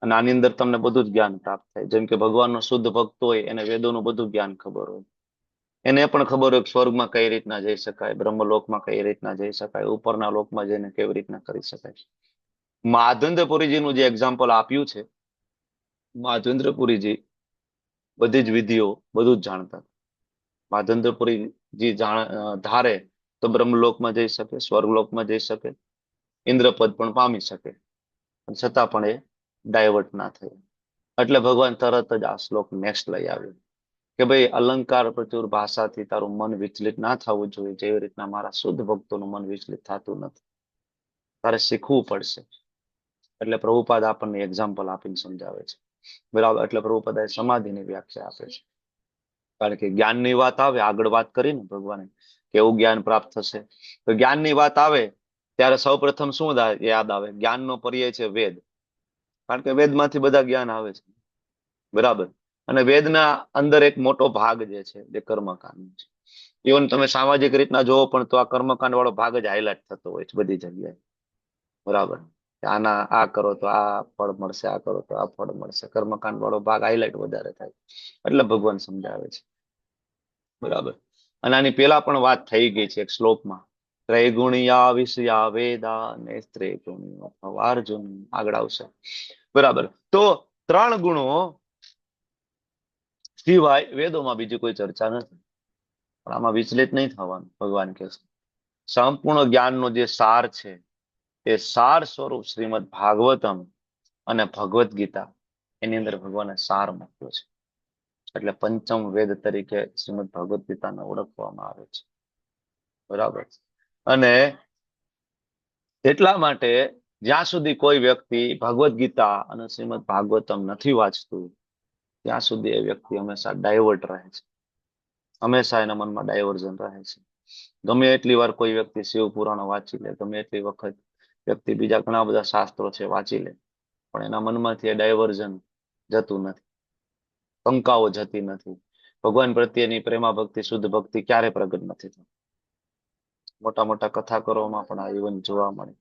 અને આની અંદર તમને બધું જ જ્ઞાન પ્રાપ્ત થાય. જેમ કે ભગવાનનો શુદ્ધ ભક્ત હોય એને વેદોનું બધું જ્ઞાન ખબર હોય, એને પણ ખબર હોય કે સ્વર્ગમાં કઈ રીતના જઈ શકાય, બ્રહ્મલોકમાં કઈ રીતના જઈ શકાય, ઉપરના લોકમાં જઈને કેવી રીતના કરી શકાય. મહાધેન્દ્રપુરીજીનું જે એક્ઝામ્પલ આપ્યું છે, મહાધેન્દ્રપુરીજી બધી જ વિધિઓ બધું જ જાણતા. મહાધેન્દ્રપુરીજી ધારે તો બ્રહ્મલોકમાં જઈ શકે, સ્વર્ગલોકમાં જઈ શકે, ઇન્દ્રપદ પણ પામી શકે, છતાં પણ એ ડાયવર્ટ ના થયા. એટલે ભગવાન તરત જ આ શ્લોક નેક્સ્ટ લઈ આવ્યો કે ભાઈ અલંકાર પ્રચુર ભાષાથી તારું મન વિચલિત ના થવું જોઈએ, જેવી રીતના મારા શુદ્ધ ભક્તોનું મન વિચલિત થતું નથી. તારે શીખવું પડશે. એટલે પ્રભુપાદ આપણને એક્ઝામ્પલ આપીને સમજાવે છે. બરાબર. એટલે પ્રભુપદાએ સમાધિની વ્યાખ્યા આપે છે. કારણ કે જ્ઞાનની વાત આવે, આગળ વાત કરી ને ભગવાને કે એવું જ્ઞાન પ્રાપ્ત થશે, તો જ્ઞાનની વાત આવે ત્યારે સૌપ્રથમ શું યાદ આવે? જ્ઞાનનો પર્યાય છે વેદ. કારણ કે વેદમાંથી બધા જ્ઞાન આવે છે. બરાબર. અને વેદના અંદર એક મોટો ભાગ જે છે જે કર્મકાંડ છે. ઇવન તમે સામાજિક રીતના જોવો પણ તો આ કર્મકાંડ વાળો ભાગ જ હાઇલાઇટ થતો હોય છે બધી જગ્યાએ. બરાબર. આના આ કરો તો આ ફળ મળશે, આ કરો તો આ ફળ મળશે. કર્મકાંડ વાળો ભાગ હાઇલાઇટ વધારે થાય એટલે ભગવાન સમજાવે છે. બરાબર. અને આની પેલા પણ વાત થઈ ગઈ છે એક શ્લોકમાં, ત્રૈગુણિયા વિષયા વેદા ને ત્રૈગુણિયો અર્જુન, આગળ આવશે. બરાબર. તો 3 ગુણો સિવાય વેદોમાં બીજી કોઈ ચર્ચા નથી. પણ આમાં વિચલિત નહીં થવાનું. ભગવાન કહે છે સંપૂર્ણ જ્ઞાનનો જે સાર છે એ સાર સ્વરૂપ શ્રીમદ ભાગવતમ અને ભગવદ ગીતા, એની અંદર ભગવાને સાર મૂક્યો છે. એટલે પંચમ વેદ તરીકે શ્રીમદ ભગવદ ગીતાને ઓળખવામાં આવે છે. બરાબર. અને એટલા માટે જ્યાં સુધી કોઈ વ્યક્તિ ભગવદ ગીતા અને શ્રીમદ ભાગવતમ નથી વાંચતું ત્યાં સુધી એ વ્યક્તિ હંમેશા ડાયવર્ટ રહે છે. હંમેશા એના મનમાં ડાયવર્ઝન રહે છે. ગમે એટલી વાર કોઈ વ્યક્તિ શિવ પુરાણો વાંચી લે, ગમે એટલી વખત વ્યક્તિ બીજા ઘણા બધા શાસ્ત્રો છે વાંચી લે, પણ એના મનમાંથી એ ડાયવર્ઝન જતું નથી, શંકાઓ જતી નથી. ભગવાન પ્રત્યેની પ્રેમા ભક્તિ, શુદ્ધ ભક્તિ ક્યારે પ્રગટ નથી થતી. મોટા મોટા કથાકારોમાં પણ આ ઇવન જોવા મળે.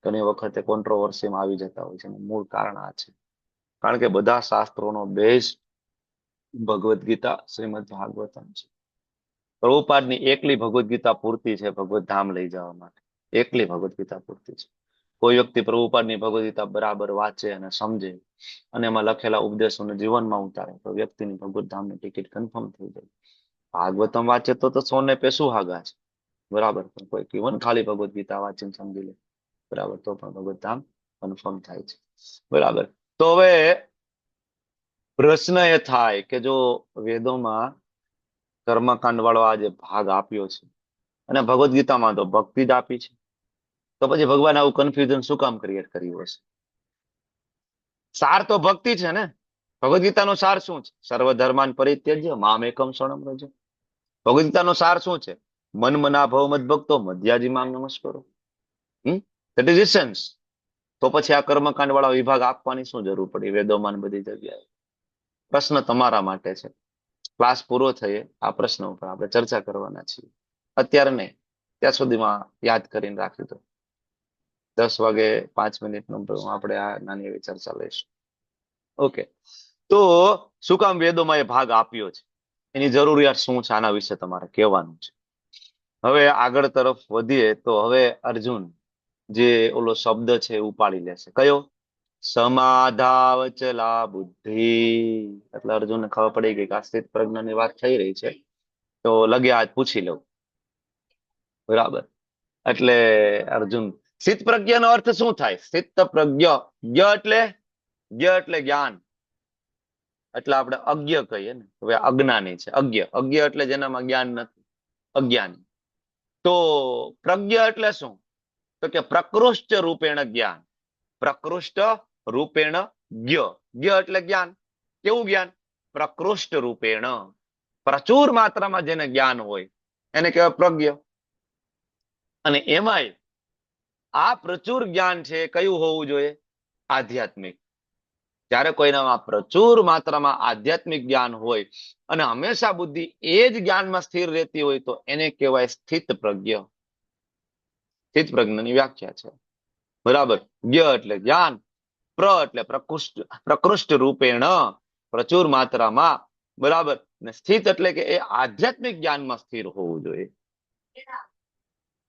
ઘણી વખતે કોન્ટ્રોવર્સીમાં આવી જતા હોય છે. મૂળ કારણ આ છે. કારણ કે બધા શાસ્ત્રોનો બેઝ ભગવદ ગીતા, શ્રીમદ ભાગવતમ છે. પ્રભુપાદની એકલી ભગવદ ગીતા પૂરતી છે ભગવત ધામ લઈ જવા માટે. એકલી ભગવદ ગીતા પૂરતી છે. કોઈ વ્યક્તિ પ્રભુપાદની ભગવદ ગીતા બરાબર વાંચે અને સમજે અને એમાં લખેલા ઉપદેશોને જીવનમાં ઉતારે તો વ્યક્તિની ભગવત ધામની ટિકિટ કન્ફર્મ થઈ જાય. ભાગવતમ વાંચે તો સોને પે સુહાગા છે. બરાબર. પણ કોઈ જીવન ખાલી ભગવદ ગીતા વાંચીને સમજી લે, બરાબર, તો પણ ભગવત ધામ કન્ફર્મ થાય છે. બરાબર. તો હવે પ્રશ્ન એ થાય કે જો વેદોમાં કર્મકાંડ વાળો આ જે ભાગ આપ્યો છે અને ભગવદ ગીતામાં તો ભક્તિ જ આપી છે, તો પછી ભગવાન આવું કન્ફ્યુઝન શું કામ ક્રિએટ કર્યું હશે? સાર તો ભક્તિ છે ને. ભગવદ ગીતાનો સાર શું છે? સર્વધર્માન પરિત્યજ્ય મામ એકમ શરણમ વ્રજ. ભગવદ ગીતાનો સાર શું છે? મન મના ભવ મદ ભક્તો મધ્યાજી મામ નમસ્કારો. That is essence. તો પછી આ કર્મકાંડ વાળા વિભાગ આપવાની શું જરૂર પડી વેદોમાં બધી જગ્યાએ? પ્રશ્ન તમારા માટે છે. ક્લાસ પૂરો થયે આ પ્રશ્ન ઉપર આપણે ચર્ચા કરવાના છીએ. અત્યારે નહીં, ત્યાં સુધીમાં યાદ કરીને રાખી દો. 10 વાગે 5 મિનિટનો આપણે આ નાની એવી ચર્ચા લઈશું. ઓકે. તો શું કામ વેદોમાં એ ભાગ આપ્યો છે? એની જરૂરિયાત શું છે? આના વિશે તમારે કહેવાનું છે. હવે આગળ તરફ વધીએ તો હવે અર્જુન જે ઓલો શબ્દ છે એ ઉપાડી લેશે. કયો? સમાધાવચલા બુદ્ધિ. એટલે અર્જુનને ખબર પડી ગઈ કે આ સ્થિત પ્રજ્ઞાની વાત થઈ રહી છે, તો લગે આજ પૂછી લઉં. બરાબર. એટલે અર્જુન, સ્થિત પ્રજ્ઞાનો અર્થ શું થાય? સ્થિત પ્રજ્ઞ, એટલે જ્ઞાન, એટલે આપણે અજ્ઞ કહીએ ને. હવે અજ્ઞાની છે અજ્ઞ. અજ્ઞ એટલે જેનામાં જ્ઞાન નથી, અજ્ઞાની. તો પ્રજ્ઞ એટલે શું? તો કે પ્રકૃષ્ટ રૂપેણ જ્ઞાન. પ્રકૃષ્ટ રૂપેણ જ્ઞ એટલે જ્ઞાન. કેવું જ્ઞાન? પ્રકૃષ્ટ રૂપેણ, પ્રચુર માત્રામાં જેને જ્ઞાન હોય એને કહેવાય પ્રજ્ઞ. અને એમાંય આ પ્રચુર જ્ઞાન છે કયું હોવું જોઈએ? આધ્યાત્મિક. જ્યારે કોઈનામાં પ્રચુર માત્રામાં આધ્યાત્મિક જ્ઞાન હોય અને હંમેશા બુદ્ધિ એ જ જ્ઞાનમાં સ્થિર રહેતી હોય તો એને કહેવાય સ્થિત પ્રજ્ઞ. સ્થિત પ્રજ્ઞની વ્યાખ્યા છે. બરાબર. જ્ઞ એટલે જ્ઞાન, એટલે પ્રકૃષ્ટ રૂપેણ, પ્રચુર માત્રામાં. બરાબર. ને સ્થિત એટલે કે એ આધ્યાત્મિક જ્ઞાનમાં સ્થિર હોવું જોઈએ.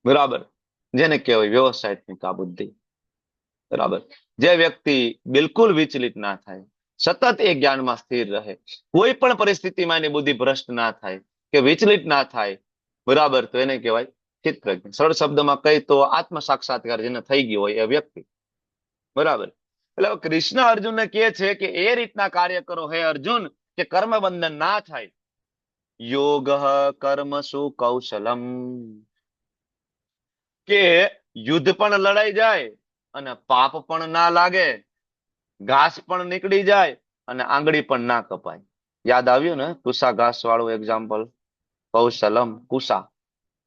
બરાબર. જેને કહેવાય વ્યવસાયિક આ બુદ્ધિ. બરાબર. જે વ્યક્તિ બિલકુલ વિચલિત ના થાય, સતત એ જ્ઞાનમાં સ્થિર રહે, કોઈ પણ પરિસ્થિતિમાં એની બુદ્ધિ ભ્રષ્ટ ના થાય કે વિચલિત ના થાય, બરાબર, તો એને કહેવાય સ્થિત પ્રજ્ઞ. સરળ શબ્દમાં કહી તો આત્મ સાક્ષાત્કાર જેને થઈ ગયો હોય એ વ્યક્તિ. બરાબર. એટલે કૃષ્ણ અર્જુનને કહે છે કે એ રીતના કાર્ય કરો હે અર્જુન કે કર્મ બંધન ના થાય. યોગ કર્મસુ કૌશલમ, કે યુદ્ધ પણ લડાઈ જાય અને પાપ પણ ના લાગે, ઘાસ પણ નીકળી જાય અને આંગળી પણ ના કપાય. યાદ આવ્યું ને કુસા ઘાસ વાળું એક્ઝામ્પલ? કૌશલમ કુસા,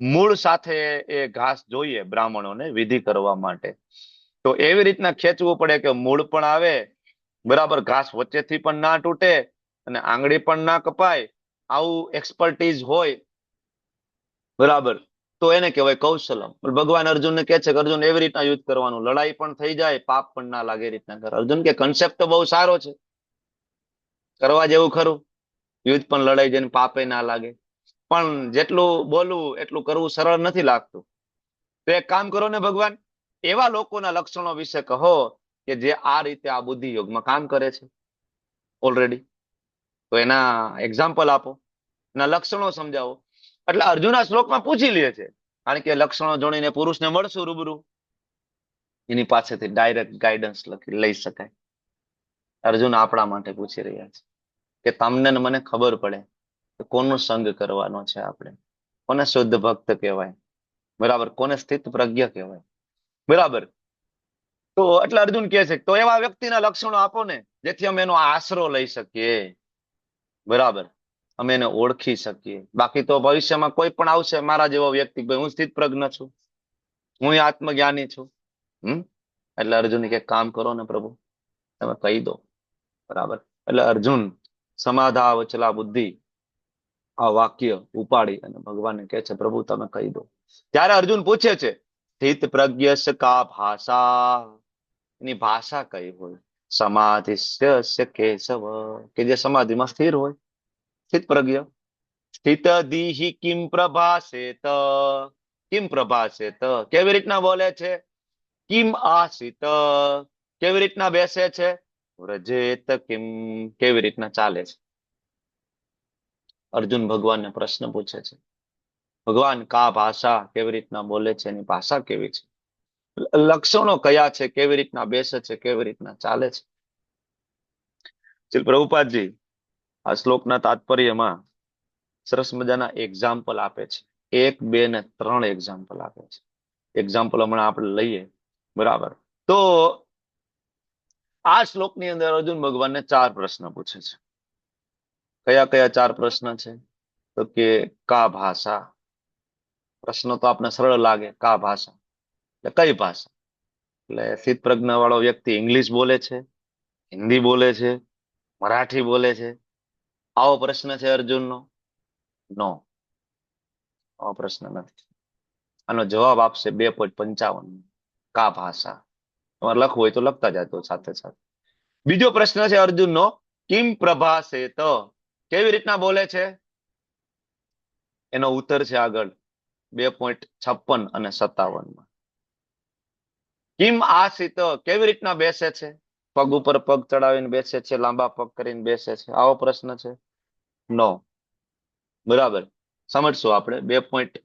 મૂળ સાથે એ ઘાસ જોઈએ બ્રાહ્મણોને વિધિ કરવા માટે. તો એવી રીતના ખેંચવું પડે કે મૂળ પણ આવે, બરાબર, ઘાસ વચ્ચેથી પણ ના તૂટે અને આંગળી પણ ના કપાય. આવું એક્સપર્ટીઝ હોય, બરાબર, તો એને કહેવાય કૌશલમ. ભગવાન અર્જુનને કહે છે કે અર્જુન એવી રીતના યુદ્ધ કરવાનું, લડાઈ પણ થઈ જાય, પાપ પણ ના લાગે એ રીતના કર. અર્જુન કે કન્સેપ્ટ તો બહુ સારો છે, કરવા જેવું ખરું, યુદ્ધ પણ લડાઈ જઈને પાપે ના લાગે, પણ જેટલું બોલવું એટલું કરવું સરળ નથી લાગતું. તો એક કામ કરો ને ભગવાન, એવા લોકોના લક્ષણો વિશે કહો કે જે આ રીતે આ બુદ્ધિ યોગમાં કામ કરે છે ઓલરેડી. તો એના એક્ઝામ્પલ આપો, એના લક્ષણો સમજાવો. એટલે અર્જુન આ શ્લોકમાં પૂછી લે છે, કારણ કે લક્ષણો જોડીને પુરુષને મળશું રૂબરૂ, એની પાસેથી ડાયરેક્ટ ગાઈડન્સ લઈ શકાય. અર્જુન આપણા માટે પૂછી રહ્યા છે કે તમને ને મને ખબર પડે કે કોનો સંગ કરવાનો છે આપણે, કોને શુદ્ધ ભક્ત કહેવાય, બરાબર, કોને સ્થિત પ્રજ્ઞ કહેવાય, બરાબર. તો એટલે અર્જુન કહે છે તો એવા વ્યક્તિના લક્ષણો આપો ને, જેથી અમે એનો આશરો લઈ શકીએ, બરાબર, અમે એને ઓળખી શકીએ. બાકી તો ભવિષ્યમાં કોઈ પણ આવશે મારા જેવો વ્યક્તિ, ભાઈ હું સ્થિત પ્રજ્ઞ છું, હું આત્મજ્ઞાની છું. એટલે અર્જુન કે કામ કરો ને પ્રભુ, તમે કહી દો, બરાબર. એટલે અર્જુન સમાધા વચલા બુદ્ધિ આ વાક્ય ઉપાડી અને ભગવાનને કહે છે પ્રભુ તમે કહી દો. ત્યારે અર્જુન પૂછે છે સ્થિત પ્રજ્ઞ કા ભાષા, એની ભાષા કઈ હોય? સમાધિસ્ય કેશવ, કે જે સમાધિમાં સ્થિર હોય, સ્થિત પ્રજ્ઞ. સ્થિત દીહિ કિમ પ્રભાસેત, કિમ પ્રભાસેત, કેવી રીતના બોલે છે? કિમ આસિત, કેવી રીતના બેસે છે? વ્રજેત કિમ, કેવી રીતના ચાલે છે? અર્જુન ભગવાનને પ્રશ્ન પૂછે છે, ભગવાન કા ભાષા, કેવી રીતના બોલે છે, એની ભાષા કેવી છે, લક્ષણો કયા છે, કેવી રીતના બેસે છે, કેવી રીતના ચાલે છે. શ્રી પ્રભુપાદજી આ શ્લોકના તાત્પર્યમાં સરસ મજાના એક્ઝામ્પલ આપે છે, 1, 2 ને 3 એક્ઝામ્પલ આપે છે. એક્ઝામ્પલ હમણાં આપણે લઈએ, બરાબર. તો આ શ્લોકની અંદર અર્જુન ભગવાનને 4 પ્રશ્ન પૂછે છે. કયા કયા 4 પ્રશ્ન છે? તો કે કા ભાષા, પ્રશ્ન તો આપણે સરળ લાગે, કા ભાષા એટલે કઈ ભાષા? એટલે સ્થિત પ્રજ્ઞ વાળો વ્યક્તિ ઇંગ્લિશ બોલે છે, હિન્દી બોલે છે, મરાઠી બોલે છે? આવો પ્રશ્ન છે અર્જુનનો? નો, આવો પ્રશ્ન નથી. આનો જવાબ આપશે 2.55, કા ભાષા. તમારે લખવું હોય તો લખતા જાતો સાથે સાથે. બીજો પ્રશ્ન છે અર્જુનનો, કિમ પ્રભાસેત, કેવી રીતના બોલે છે? એનો ઉત્તર છે આગળ 2.56 અને 57. કિમ આસિત, કેવી રીતના બેસે છે? પગ ઉપર પગ ચડાવીને બેસે છે, લાંબા પગ કરીને બેસે છે? આવો પ્રશ્ન છે? નો, બરાબર. સમજશું આપણે 2.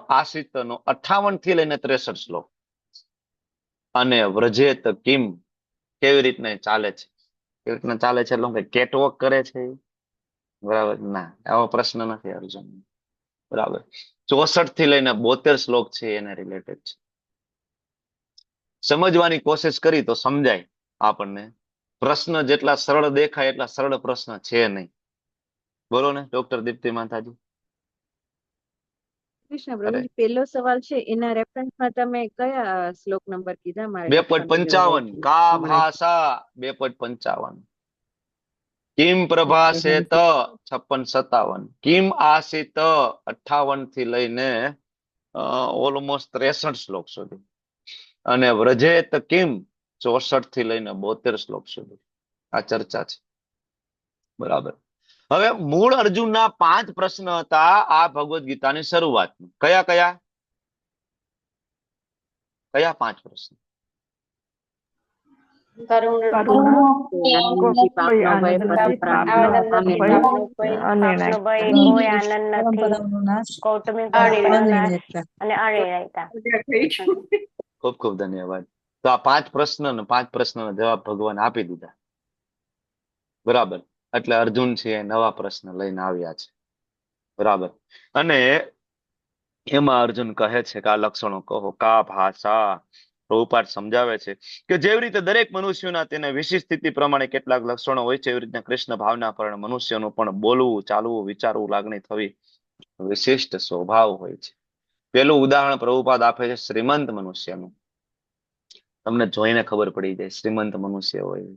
આસિત નો 58 થી લઈને 63 શ્લોક. અને વ્રજેત કિમ, કેવી રીતના ચાલે છે? કેવી રીતના ચાલે છે એટલે કેટવોક કરે છે, બરાબર? ના, આવો પ્રશ્ન નથી અર્જુન, બરાબર. 64 થી લઈને 72 શ્લોક છે એને રિલેટેડ છે. સમજવાની કોશિશ કરી તો સમજાય આપણને. પ્રશ્ન જેટલા સરળ દેખાય એટલા સરળ પ્રશ્ન છે નહીં. બોલો ને ડોક્ટર દીપ્તિ માતાજી. કૃષ્ણ પ્રભુજી, પહેલો સવાલ છે એના રેફરન્સમાં તમે કયા શ્લોક નંબર કીધા? મારે 2.55, કા ભાષા 2.55, કિમ પ્રભાસેત 56, 57, કિમ આસિત 58 થી લઈને ઓલમોસ્ટ 63 શ્લોક સુધી, અને વ્રજેત કિમ 64 થી લઈને 72 શ્લોક સુધી આ ચર્ચા છે, બરાબર. હવે મૂળ અર્જુનના 5 પ્રશ્ન હતા આ ભગવદ ગીતાની શરૂઆતમાં. કયા કયા 5 પ્રશ્ન? ખૂબ ખૂબ ધન્યવાદ. તો આ 5 પ્રશ્નનો જવાબ ભગવાન આપી દીધા, બરાબર. એટલે અર્જુન છે એ નવા પ્રશ્ન લઈને આવ્યા છે, બરાબર. અને એમાં અર્જુન કહે છે કે આ લક્ષણો કહો. કા ભાષા, પ્રભુપાદ સમજાવે છે કે જેવી રીતે દરેક મનુષ્યના તેને વિશિષ્ટ સ્થિતિ પ્રમાણે કેટલાક લક્ષણો હોય છે, એવી રીતના કૃષ્ણ ભાવના પર મનુષ્યનું પણ બોલવું, ચાલવું, વિચારવું, લાગણી થવી વિશિષ્ટ સ્વભાવ હોય છે. પેલું ઉદાહરણ પ્રભુપાદ આપે છે શ્રીમંત મનુષ્યનું. તમને જોઈને ખબર પડી જાય શ્રીમંત મનુષ્ય હોય,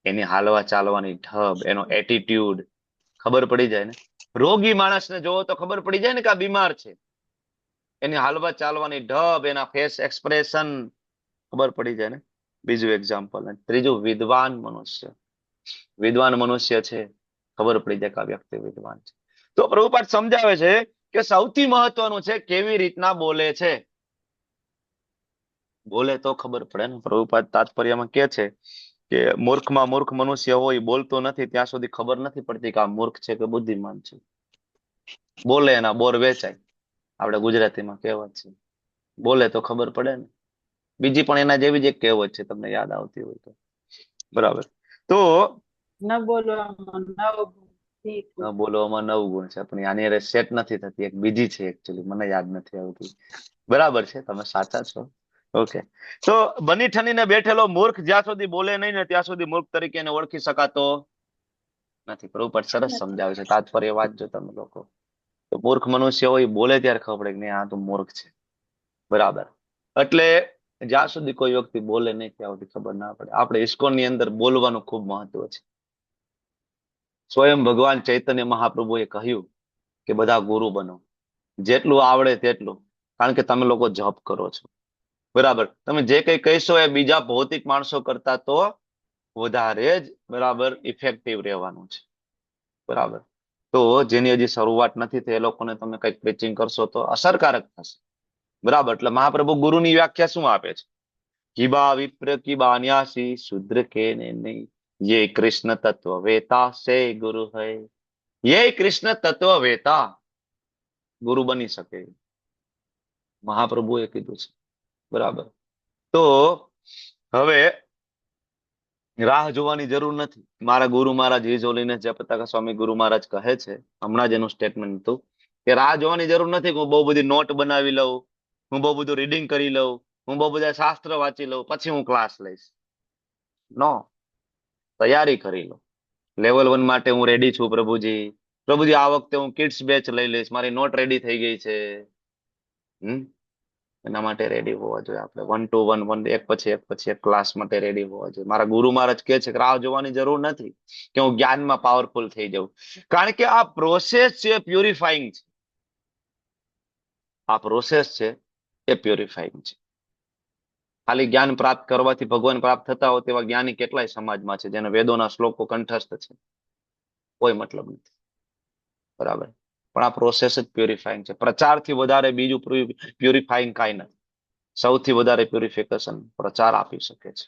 એની હાલવા ચાલવાની ઢબ, એનો એટીટ્યુડ ખબર પડી જાય ને. રોગી માણસને જોવો તો ખબર પડી જાય ને કે આ બીમાર છે. એની હાલવા ચાલવાની ઢબ, એના ફેસ એક્સપ્રેશન ખબર પડી જાય ને. બીજું એક્ઝામ્પલ. ત્રીજું વિદ્વાન મનુષ્ય. વિદ્વાન મનુષ્ય છે, ખબર પડી જાય કે આ વ્યક્તિ વિદ્વાન છે. તો પ્રભુપાદ સમજાવે છે કે સૌથી મહત્વનું છે કેવી રીતના બોલે છે. બોલે તો ખબર પડે ને. પ્રભુપાદ તાત્પર્યમાં કે છે કે મૂર્ખમાં મૂર્ખ મનુષ્ય હોય, બોલતો નથી ત્યાં સુધી ખબર નથી પડતી કે આ મૂર્ખ છે કે બુદ્ધિમાન છે. બોલે એના બોર વેચાય, આપણે ગુજરાતીમાં કહેવત છે. બોલે તો ખબર પડે ને. બીજી પણ એના જેવી જ એક કહેવત છે, તમને યાદ આવતી હોય તો. બરાબર. તો ન બોલવામાં બોલવામાં 9 ગુણ છે, પણ આની અરે સેટ નથી થતી. એક બીજી છે એકચ્યુઅલી, મને યાદ નથી આવતી. બરાબર છે, તમે સાચા છો. ઓકે. તો બની ઠનીને બેઠેલો મૂર્ખ જ્યાં સુધી બોલે નહીં ને ત્યાં સુધી મૂર્ખ તરીકે એને ઓળખી શકાતો નથી. પ્રભુપાદ સરસ સમજાવે છે, તાત્પર્ય વાંચજો તમે લોકો. તો મૂર્ખ મનુષ્ય હોય, બોલે ત્યારે ખબર પડે કે નહીં આ તો મૂર્ખ છે. બરાબર. એટલે જ્યાં સુધી કોઈ વ્યક્તિ બોલે નહીં ત્યાં સુધી ખબર ના પડે. આપણે ઇસ્કોનની અંદર બોલવાનું ખૂબ મહત્વ છે. સ્વયં ભગવાન ચૈતન્ય મહાપ્રભુએ કહ્યું કે બધા ગુરુ બનો, જેટલું આવડે તેટલું, કારણ કે તમે લોકો જપ કરો છો. બરાબર. તમે જે કઈ કહેશો એ બીજા ભૌતિક માણસો કરતા તો વધારે જ બરાબર ઇફેક્ટિવ રહેવાનું છે. બરાબર. તો જેની હજી શરૂઆત નથી થઈ એ લોકોને તમે કઈક પ્રીચિંગ કરશો તો અસરકારક થશે. બરાબર. એટલે મહાપ્રભુ ગુરુની વ્યાખ્યા શું આપે છે? કિબા વિપ્ર કિબા ન્યાસી શુદ્ર કે ને નહીં, ये कृष्ण तत्व वेता से गुरु है. ये कृष्ण तत्व वेता ગુરુ બની શકે, મહાપ્રભુએ કીધું છે. બરાબર. તો હવે રાહ જોવાની જરૂર નથી. મારા ગુરુ મહારાજ હિજોલીને જયપ્રતાકા સ્વામી ગુરુ મહારાજ કહે છે, હમણાં જ એનું સ્ટેટમેન્ટ હતું કે રાહ જોવાની જરૂર નથી કે હું બહુ બધી નોટ બનાવી લઉં, હું બહુ બધું રીડિંગ કરી લઉં, હું બહુ બધા શાસ્ત્ર વાંચી લઉં પછી હું ક્લાસ લઈશ. નો, તૈયારી કરી લો. લેવલ 1 માટે હું રેડી છું પ્રભુજી. પ્રભુજી આ વખતે હું કિડ્સ બેચ લઈ લઈશ, મારી નોટ રેડી થઈ ગઈ છે. એના માટે રેડી હોવા જોઈએ આપણે. 1 to 1 એક પછી એક ક્લાસ માટે રેડી હોવા જોઈએ. મારા ગુરુ મહારાજ કહે છે કે રાહ જોવાની જરૂર નથી કે હું જ્ઞાનમાં પાવરફુલ થઈ જાઉં, કારણ કે આ પ્રોસેસ છે પ્યુરિફાઈંગ છે. આ પ્રોસેસ છે એ પ્યુરિફાઈંગ છે. ખાલી જ્ઞાન પ્રાપ્ત કરવાથી ભગવાન પ્રાપ્ત થતા હોય તેવા જ્ઞાની કેટલાય સમાજમાં છે જેને વેદોના શ્લોકો કંઠસ્થ છે, કોઈ મતલબ નથી. બરાબર. પણ આ પ્રોસેસ જ પ્યુરિફાઈંગ છે. પ્રચારથી વધારે બીજું પ્યુરિફાઈંગ કાંઈ નથી. સૌથી વધારે પ્યુરિફિકેશન પ્રચાર આપી શકે છે.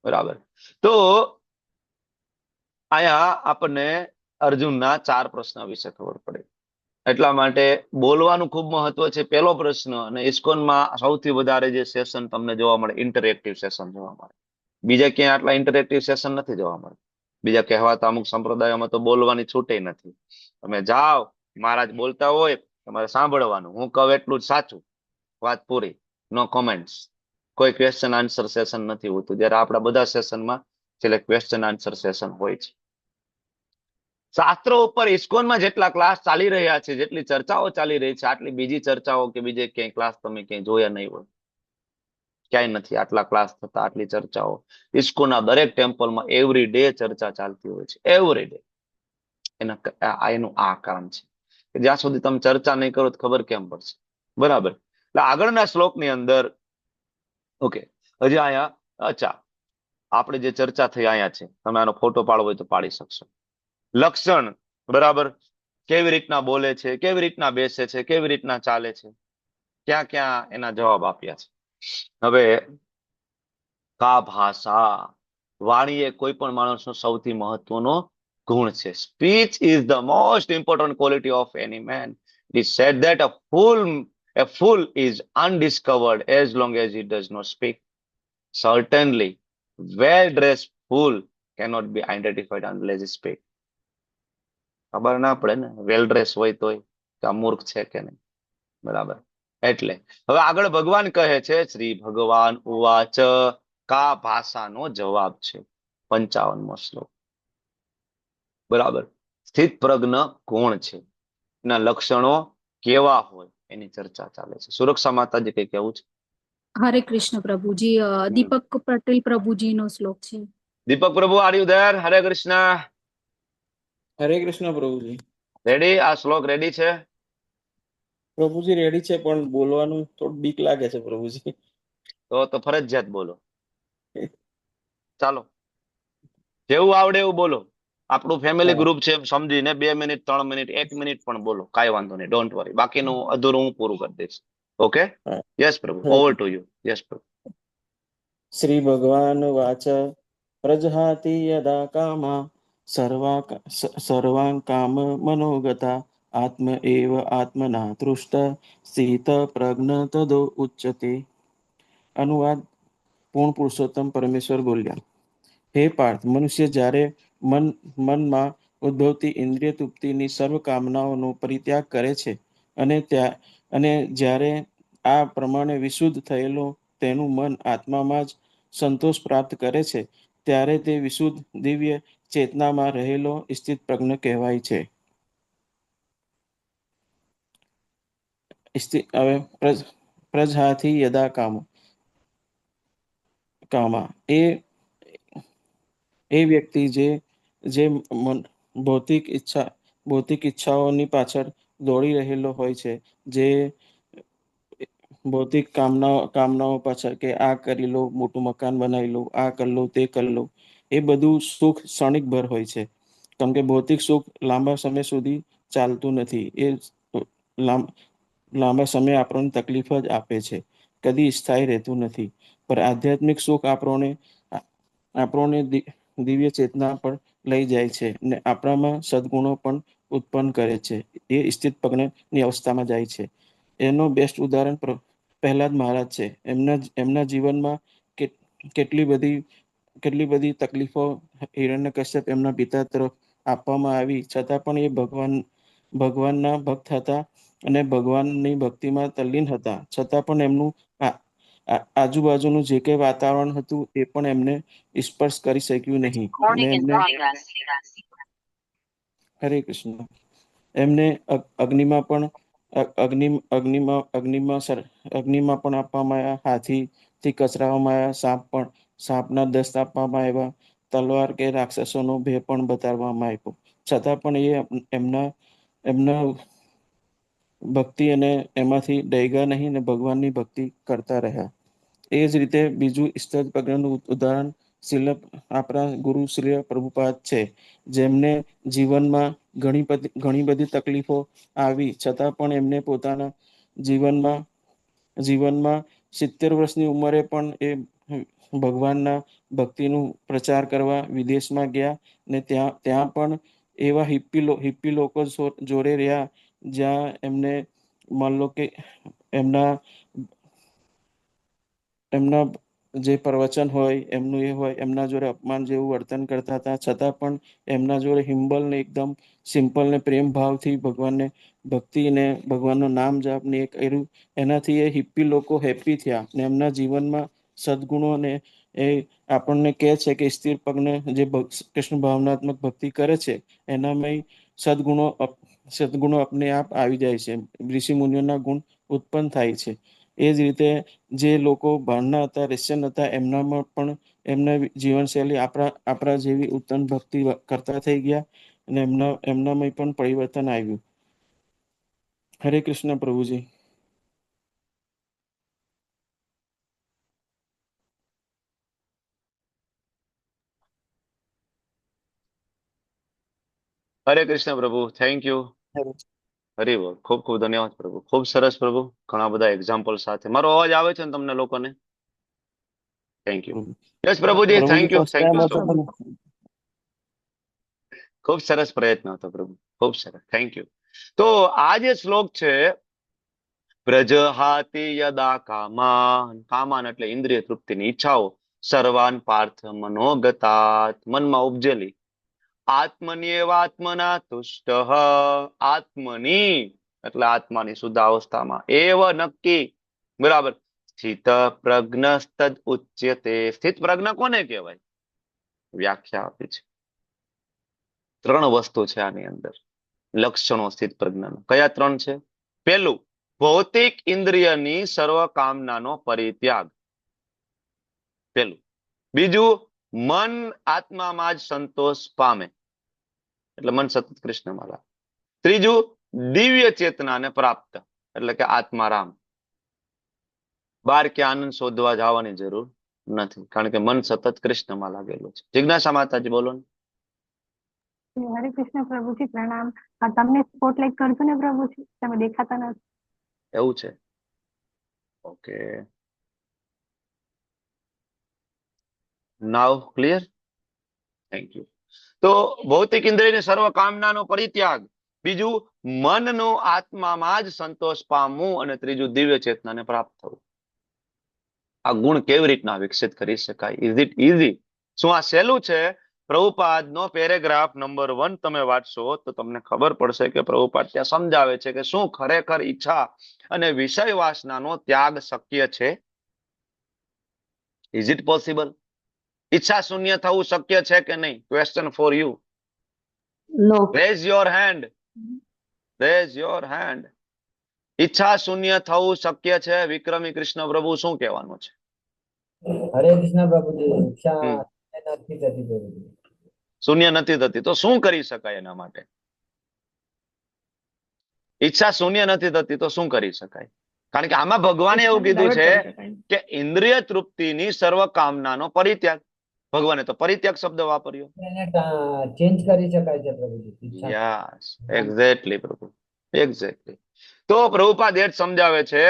બરાબર. તો અહીંયા આપણને અર્જુનના 4 પ્રશ્ન વિશે ખબર પડે. એટલા માટે બોલવાનું ખૂબ મહત્વ છે. પહેલો પ્રશ્ન. અને ઇસ્કોનમાં સૌથી વધારે જે સેશન તમને જોવા મળે ઇન્ટરેક્ટિવ સેશન જોવા મળે. બીજા ક્યાંય આટલા ઇન્ટરેક્ટિવ સેશન નથી જોવા મળે. બીજા કહેવાતા અમુક સંપ્રદાયોમાં તો બોલવાની છૂટે નથી. તમે જાઓ, મહારાજ બોલતા હોય તમારે સાંભળવાનું, હું કહું એટલું જ સાચું, વાત પૂરી, નો કોમેન્ટ્સ. કોઈ ક્વેશ્ચન આન્સર સેશન નથી હોતું, જ્યારે આપણા બધા સેશનમાં છેલ્લે ક્વેશ્ચન આન્સર સેશન હોય છે. શાસ્ત્રો ઉપર ઇસ્કોનમાં જેટલા ક્લાસ ચાલી રહ્યા છે, જેટલી ચર્ચાઓ ચાલી રહી છે, આટલી બીજી ચર્ચાઓ કે બીજે ક્યાંય ક્લાસ તમે ક્યાંય જોયા નહીં હોય. ક્યાંય નથી આટલા ક્લાસ થતા, આટલી ચર્ચાઓ. ઇસ્કોનના દરેક ટેમ્પલમાં એવરી ડે ચર્ચા ચાલતી હોય છે, એવરી ડે. એનું આ કારણ છે કે જ્યાં સુધી તમે ચર્ચા નહીં કરો તો ખબર કેમ પડશે. બરાબર. એટલે આગળના શ્લોકની અંદર ઓકે, હજી અહીંયા અચ્છા આપણે જે ચર્ચા થઈ અહીંયા છે, તમે આનો ફોટો પાડવો હોય તો પાડી શકશો. લક્ષણ. બરાબર. કેવી રીતના બોલે છે, કેવી રીતના બેસે છે, કેવી રીતના ચાલે છે, ક્યાં ક્યાં એના જવાબ આપ્યા છે. હવે કા ભાષા. વાણી એ કોઈ પણ માણસનો સૌથી મહત્વનો ગુણ છે. Speech is the most important quality of any man. It is said that a fool is undiscovered as long as he does not speak. Certainly, well-dressed fool cannot be identified unless he speak. ખબર ના પડે ને વેલ dress હોય તોય કે આ મૂર્ખ છે કે નહીં. બરાબર. એટલે હવે આગળ ભગવાન કહે છે, શ્રી ભગવાન ઉવાચ, કા ભાષાનો જવાબ છે 55મો શ્લોક. બરાબર. સ્થિત પ્રજ્ઞ કોણ છે, એના લક્ષણો કેવા હોય, એની ચર્ચા ચાલે છે. સુરક્ષા માતાજી કઈ કેવું છે? હરે કૃષ્ણ પ્રભુજી. હમ. દીપક પટેલ પ્રભુજીનો શ્લોક છે. દીપક પ્રભુ, આર યુ ધેર? હરે કૃષ્ણ. હરે કૃષ્ણ પ્રભુજી. રેડી? આ શ્લોક રેડી છે? પ્રભુજી રેડી છે, પણ બોલવાનું થોડું બીક લાગે છે પ્રભુજી. તો ફરજિયાત બોલો. ચાલો, જેવું આવડે એવું બોલો. આપણું ફેમિલી ગ્રુપ છે, સમજીને 2 મિનિટ 3 મિનિટ 1 મિનિટ પણ બોલો, કાંઈ વાંધો નહીં, ડોન્ટ વરી. બાકીનું અધૂરું હું પૂરું કરી દઈશ. ઓકે? યસ પ્રભુ, ઓવર ટુ યુ. યસ પ્રભુ. શ્રી ભગવાન વાચ, પ્રજહાતિ યદા કામા સર્વાં કામ મનોગતા આત્મ એવ આત્મના તૃષ્ટ સ્થિત પ્રજ્ઞ તદો ઉચ્યતે. અનુવાદ: પૂર્ણ પુરુષોત્તમ પરમેશ્વર બોલ્યા, હે પાર્થ, મનુષ્ય જ્યારે મનમાં ઉદ્ભવતી ઇન્દ્રિય તૃપ્તિની સર્વ કામનાઓનો પરિત્યાગ કરે છે અને જ્યારે આ પ્રમાણે વિશુદ્ધ થયેલો તેનું મન આત્મામાં જ સંતોષ પ્રાપ્ત કરે છે, ત્યારે તે વિશુદ્ધ દિવ્ય ચેતનામાં રહેલો સ્થિત પ્રજ્ઞ કહેવાય છે. હવે પ્રજહાતિ યદા કામા એ વ્યક્તિ જે ભૌતિક ઈચ્છાઓની પાછળ દોડી રહેલો હોય છે, જે ભૌતિક કામનાઓ પાછળ, કે આ કરી લો, મોટું મકાન બનાવી લો, આ કરી લો, તે કરી લો, એ બધું સુખ ક્ષણિક ભર હોય છે. કેમ કે ભૌતિક સુખ લાંબા સમય સુધી ચાલતું નથી. એ લાંબા સમય આપણને તકલીફ જ આપે છે, કદી સ્થાયી રહેતું નથી. પર આધ્યાત્મિક સુખ આપણને દિવ્ય ચેતના પર લઈ જાય છે અને આપણામાં સદગુણો પણ ઉત્પન્ન કરે છે. એ સ્થિત પ્રજ્ઞની અવસ્થામાં જાય છે. એનો બેસ્ટ ઉદાહરણ પ્રહલાદ મહારાજ છે. એમના જીવનમાં કેટલી બધી તકલીફો હિરણ્યકશ્યપ એમના પિતા તરફ આપવામાં આવી, છતાં પણ એ ભગવાનના ભક્ત હતા અને ભગવાનની ભક્તિમાં તલ્લીન હતા. છતાં પણ એમનું આજુબાજુનું જે કંઈ વાતાવરણ હતું એ પણ એમને સ્પર્શ કરી શક્યું નહીં. અને એમને હરે કૃષ્ણ, એમને અગ્નિમાં પણ આપવામાં આવ્યા, હાથીથી કચરાવવામાં આવ્યા, સાપના દસ્ત આપવામાં આવ્યા, તલવાર કે રાક્ષસોનો ભય પણ બતાવવામાં આવ્યો. છતાં પણ એ એમના ભક્તિ અને એમાંથી ડૈગા નહીં ને ભગવાનની ભક્તિ કરતા રહ્યા. એ જ રીતે બીજું સ્થિત પ્રજ્ઞનું ઉદાહરણ આપણા ગુરુ શ્રી પ્રભુપાદ છે, જેમને જીવનમાં ઘણી બધી તકલીફો આવી, છતાં પણ એમને પોતાના જીવનમાં 70 વર્ષની ઉંમરે પણ એ ભગવાનના ભક્તિનું પ્રચાર કરવા વિદેશમાં ગયા ને ત્યાં પણ એવા હિપ્પી લોકો જોડે રહ્યા, જ્યાં એમને માન લો કે એમના જે પ્રવચન હોય, એમનું એ હોય, એમના જોડે અપમાન જેવું વર્તન કરતા હતા, છતાં પણ એમના જોડે હિમ્બલ ને એકદમ સિમ્પલ ને પ્રેમ ભાવથી ભગવાનને ભક્તિ ને ભગવાનનું નામ જાપ ને એ કર્યું. એનાથી એ હિપ્પી લોકો હેપી થયા ને એમના જીવનમાં સદગુણો ને એ આપણને કહે છે કે સ્થિર પ્રજ્ઞ જે કૃષ્ણ ભાવનાત્મક ભક્તિ કરે છે, એનામાં સદગુણો આપને આપ આવી જાય છે, ઋષિ મુનિઓના ગુણ ઉત્પન્ન થાય છે. એ જ રીતે જે લોકો બહારના હતા, રેશિયન હતા, એમનામાં પણ એમના જીવનશૈલી આપણા જેવી ઉત્તમ ભક્તિ કરતા થઈ ગયા અને એમનામાં પણ પરિવર્તન આવ્યું. હરે કૃષ્ણ પ્રભુજી. હરે કૃષ્ણ પ્રભુ, થેન્ક યુ. હરે બોલ. ખૂબ ખૂબ ધન્યવાદ પ્રભુ, ખૂબ સરસ પ્રભુ. ઘણા બધા એક્ઝામ્પલ સાથે. મારો અવાજ આવે છે ને તમને લોકોને? Thank you. યસ પ્રભુજી, થેન્ક યુ સો મચ. ખૂબ સરસ પ્રયત્ન હતો પ્રભુ, ખૂબ સરસ, થેન્ક યુ. તો આ જે શ્લોક છે, પ્રજહાતિ યદા કામાન એટલે ઇન્દ્રિય તૃપ્તિની ઈચ્છાઓ, સર્વાન પાર્થ મનોગતાત મનમાં ઉપજેલી, આત્મન્યેવાત્મના તુષ્ટ આત્મની એટલે આત્માની શુદ્ધ અવસ્થામાં એવ નક્કી, બરાબર. સ્થિત પ્રજ્ઞ તદ ઉચ્યતે. સ્થિત પ્રજ્ઞ કોને કહેવાય? વ્યાખ્યા આપી છે. 3 વસ્તુ છે આની અંદર, લક્ષણો સ્થિત પ્રજ્ઞાના. કયા 3 છે? પહેલું, ભૌતિક ઇન્દ્રિયની સર્વ કામનાનો પરિત્યાગ. પહેલું. બીજું, મન આત્મામાં જ સંતોષ પામે, એટલે મન સતત કૃષ્ણમાં લાગે. ત્રીજું, દિવ્ય ચેતનાને પ્રાપ્ત, એટલે કે આત્મારામ. બહાર કે આનંદ શોધવા જવાની જરૂર નથી, કારણ કે મન સતત કૃષ્ણમાં લાગેલું છે. જિજ્ઞાસા માતાજી બોલો ને. હરે કૃષ્ણ પ્રભુજી, પ્રણામ. તમને સ્પોટલાઇટ કરજો ને પ્રભુજી, તમે દેખાતા નથી. એવું છે? Okay, now clear? Thank you. તો ભૌતિક ઇન્દ્રિયની સર્વ કામનાનો પરિત્યાગ, બીજું મનનો આત્મામાં જ સંતોષ પામવું, અને ત્રીજું દિવ્ય ચેતનાને પ્રાપ્ત થવું. આ ગુણ કેવી રીતના વિકસિત કરી શકાય? Is it easy? શું આ સહેલું છે? પ્રભુપાદનો પેરેગ્રાફ નંબર 1 તમે વાંચશો તો તમને ખબર પડશે કે પ્રભુપાદ ત્યાં સમજાવે છે કે શું ખરેખર ઈચ્છા અને વિષય વાસનાનો ત્યાગ શક્ય છે. Is it possible? ઈચ્છા શૂન્ય થવું શક્ય છે કે નહીં? Question for you. No. Raise your hand. Raise your hand. ઈચ્છા શૂન્ય થવું શક્ય છે? વિક્રમી કૃષ્ણ પ્રભુ શું કહેવાનું છે? હરે કૃષ્ણ પ્રભુજી, ઈચ્છા નથી થતી પ્રભુજી. શૂન્ય નથી થતી તો શું કરી શકાય એના માટે? ઈચ્છા શૂન્ય નથી થતી તો શું કરી શકાય? કારણ કે આમાં ભગવાને એવું કીધું છે કે ઇન્દ્રિય તૃપ્તિની સર્વ કામનાનો પરિત્યાગ. ભગવાને તો પરિત્યાગ શબ્દ વાપર્યો. એને ચેન્જ કરી શકાય છે પ્રભુજી. યસ, એક્ઝેક્ટલી પ્રભુ, એક્ઝેક્ટલી. તો પ્રભુપાદ એ જ સમજાવે છે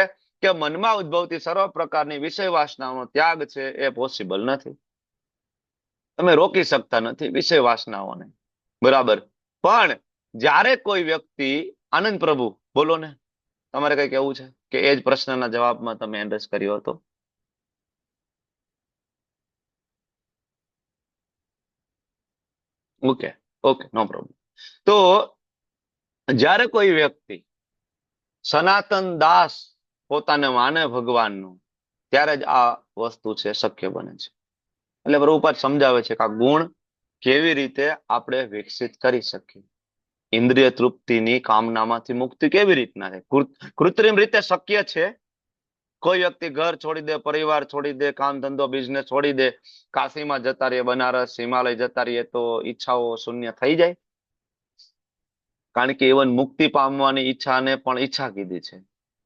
કે મનમાં ઉદ્ભવતી સર્વ પ્રકારની વિષય વાસનાઓનો ત્યાગ છે એ પોસિબલ નથી. તમે રોકી શકતા નથી વિષય વાસનાઓને, બરાબર. પણ જ્યારે કોઈ વ્યક્તિ, આનંદ પ્રભુ બોલો ને, તમારે કઈ કેવું છે કે એ જ પ્રશ્નના જવાબમાં તમે એડ્રેસ કર્યો હતો? ઓકે, ઓકે, નો પ્રોબ્લેમ. તો જ્યારે કોઈ વ્યક્તિ સનાતન દાસ પોતાને માને ભગવાનનું, ત્યારે જ આ વસ્તુ છે શક્ય બને છે. એટલે પ્રભુપાદ સમજાવે છે કે આ ગુણ કેવી રીતે આપણે વિકસિત કરી શકીએ. ઇન્દ્રિય તૃપ્તિની કામનામાંથી મુક્તિ કેવી રીતના છે? કૃત્રિમ રીતે શક્ય છે. કોઈ વ્યક્તિ ઘર છોડી દે, પરિવાર છોડી દે, કામ ધંધો બિઝનેસ છોડી દે, કાશીમાં જતા રહીએ, બનારસ, હિમાલય જતા રહીએ, તો ઈચ્છાઓ શૂન્ય થઈ જાય? કારણ કે ઇવન મુક્તિ પામવાની ઈચ્છાને પણ ઈચ્છા કીધી છે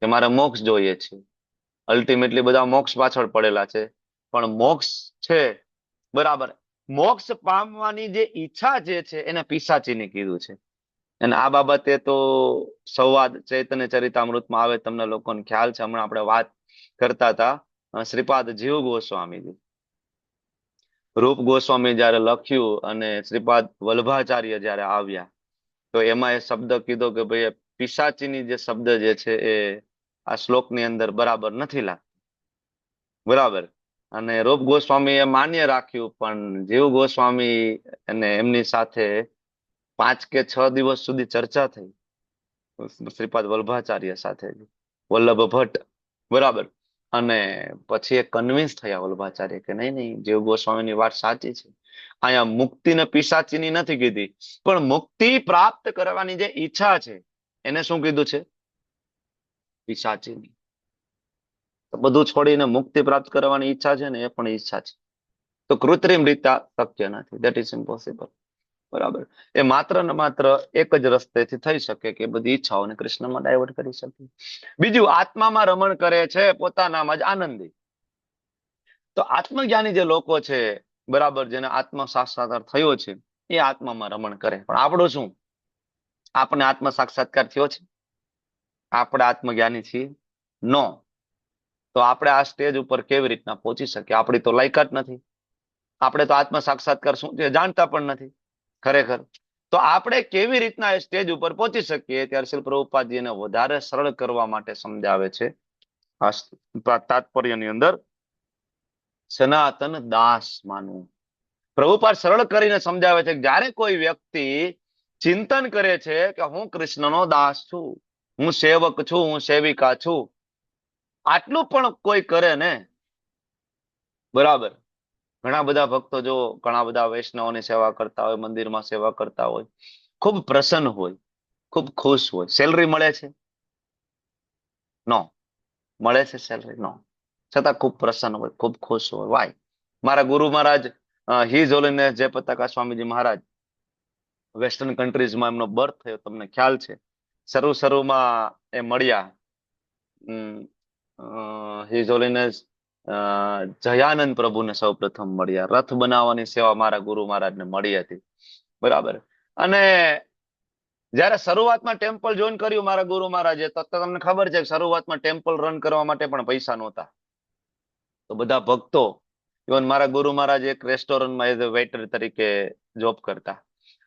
કે મારે મોક્ષ જોઈએ છે. અલ્ટિમેટલી બધા મોક્ષ પાછળ પડેલા છે, પણ મોક્ષ છે, બરાબર. મોક્ષ પામવાની જે ઈચ્છા જે છે એને પિશાચીને કીધું છે. અને આ બાબતે તો સંવાદ ચૈતન્ય ચરિતામૃતમાં આવે, તમને લોકોને ખ્યાલ છે. હમણાં આપણે વાત કરતા હતા શ્રીપાદ જીવ ગોસ્વામીજી. રૂપ ગોસ્વામી જયારે લખ્યું અને શ્રીપાદ વલ્ભાચાર્ય જયારે આવ્યા, તો એમાં એ શબ્દ કીધો કે ભાઈ પિશાચીની જે શબ્દ જે છે એ આ શ્લોકની અંદર બરાબર નથી લાગતો, બરાબર. અને રૂપ ગોસ્વામી એ માન્ય રાખ્યું, પણ જીવ ગોસ્વામી અને એમની સાથે 5 કે 6 દિવસ સુધી ચર્ચા થઈ શ્રીપાદ વલ્ભાચાર્ય સાથે, વલ્લભ ભટ્ટ, બરાબર. અને પછી એ કન્વિન્સ થયા વલ્ભાચાર્ય કે નહીં નહીં, જીવ ગોસ્વામીની વાત સાચી છે. અહીંયા મુક્તિ ને પિશાચીની નથી કીધી, પણ મુક્તિ પ્રાપ્ત કરવાની જે ઈચ્છા છે એને શું કીધું છે? પિશાચીની. તો બધું છોડીને મુક્તિ પ્રાપ્ત કરવાની ઈચ્છા છે ને, એ પણ ઈચ્છા છે. તો કૃત્રિમ રીતે શક્ય નથી. ધેટ ઇઝ ઇમ્પોસિબલ, બરાબર. એ માત્ર ને માત્ર એક જ રસ્તેથી થઈ શકે કે બધી ઈચ્છાઓને કૃષ્ણમાં ડાયવર્ટ કરી શકે. બીજું, આત્મામાં રમણ કરે છે, પોતાનામાં જ આનંદી. તો આત્મજ્ઞાની જે લોકો છે, બરાબર, જેને આત્મ સાક્ષાત્કાર થયો છે, એ આત્મામાં રમણ કરે. પણ આપણું શું? આપણે આત્મ સાક્ષાત્કાર થયો છે? આપણે આત્મજ્ઞાની છીએ? નો. તો આપણે આ સ્ટેજ ઉપર કેવી રીતના પહોંચી શકીએ? આપણી તો લાયકાત નથી. આપણે તો આત્મ સાક્ષાત્કાર શું છે જાણતા પણ નથી ખરેખર. તો આપણે કેવી રીતના એ સ્ટેજ ઉપર પહોંચી શકીએ? ત્યારે શ્રી પ્રભુપાદજી એને વધારે સરળ કરવા માટે સમજાવે છે આ તાત્પર્યની અંદર, સનાતન દાસ માનવું. પ્રભુપાદ સરળ કરીને સમજાવે છે કે જ્યારે કોઈ વ્યક્તિ ચિંતન કરે છે કે હું કૃષ્ણનો દાસ છું, હું સેવક છું, હું સેવિકા છું, આટલું પણ કોઈ કરે ને, બરાબર, ઘણા બધા ભક્તો જો ઘણા બધા વૈષ્ણવોની સેવા કરતા હોય, મંદિરમાં સેવા કરતા હોય, ખૂબ પ્રસન્ન હોય, ખૂબ ખુશ હોય. સેલરી મળે છે? નો. મળે છે સેલરી? નો. છતાં ખૂબ પ્રસન્ન હોય, ખૂબ ખુશ હોય. વાય? મારા ગુરુ મહારાજ હિઝ હોલીનેસ જયપતાકા સ્વામીજી મહારાજ, વેસ્ટર્ન કન્ટ્રીઝમાં એમનો બર્થ થયો, તમને ખ્યાલ છે. શરૂમાં એ મળ્યા, હિઝ હોલીનેસ જયાનંદ પ્રભુને સૌ પ્રથમ મળ્યા. રથ બનાવવાની સેવા મારા ગુરુ મહારાજને મળી હતી, બરાબર. અને જયારે શરૂઆતમાં ટેમ્પલ જોઈન કર્યું મારા ગુરુ મહારાજે, તો તમને ખબર છે કે શરૂઆતમાં ટેમ્પલ રન કરવા માટે પણ પૈસા નહોતા. તો બધા ભક્તો, ઇવન મારા ગુરુ મહારાજ એક રેસ્ટોરન્ટમાં એઝ અ વેઇટર તરીકે જોબ કરતા.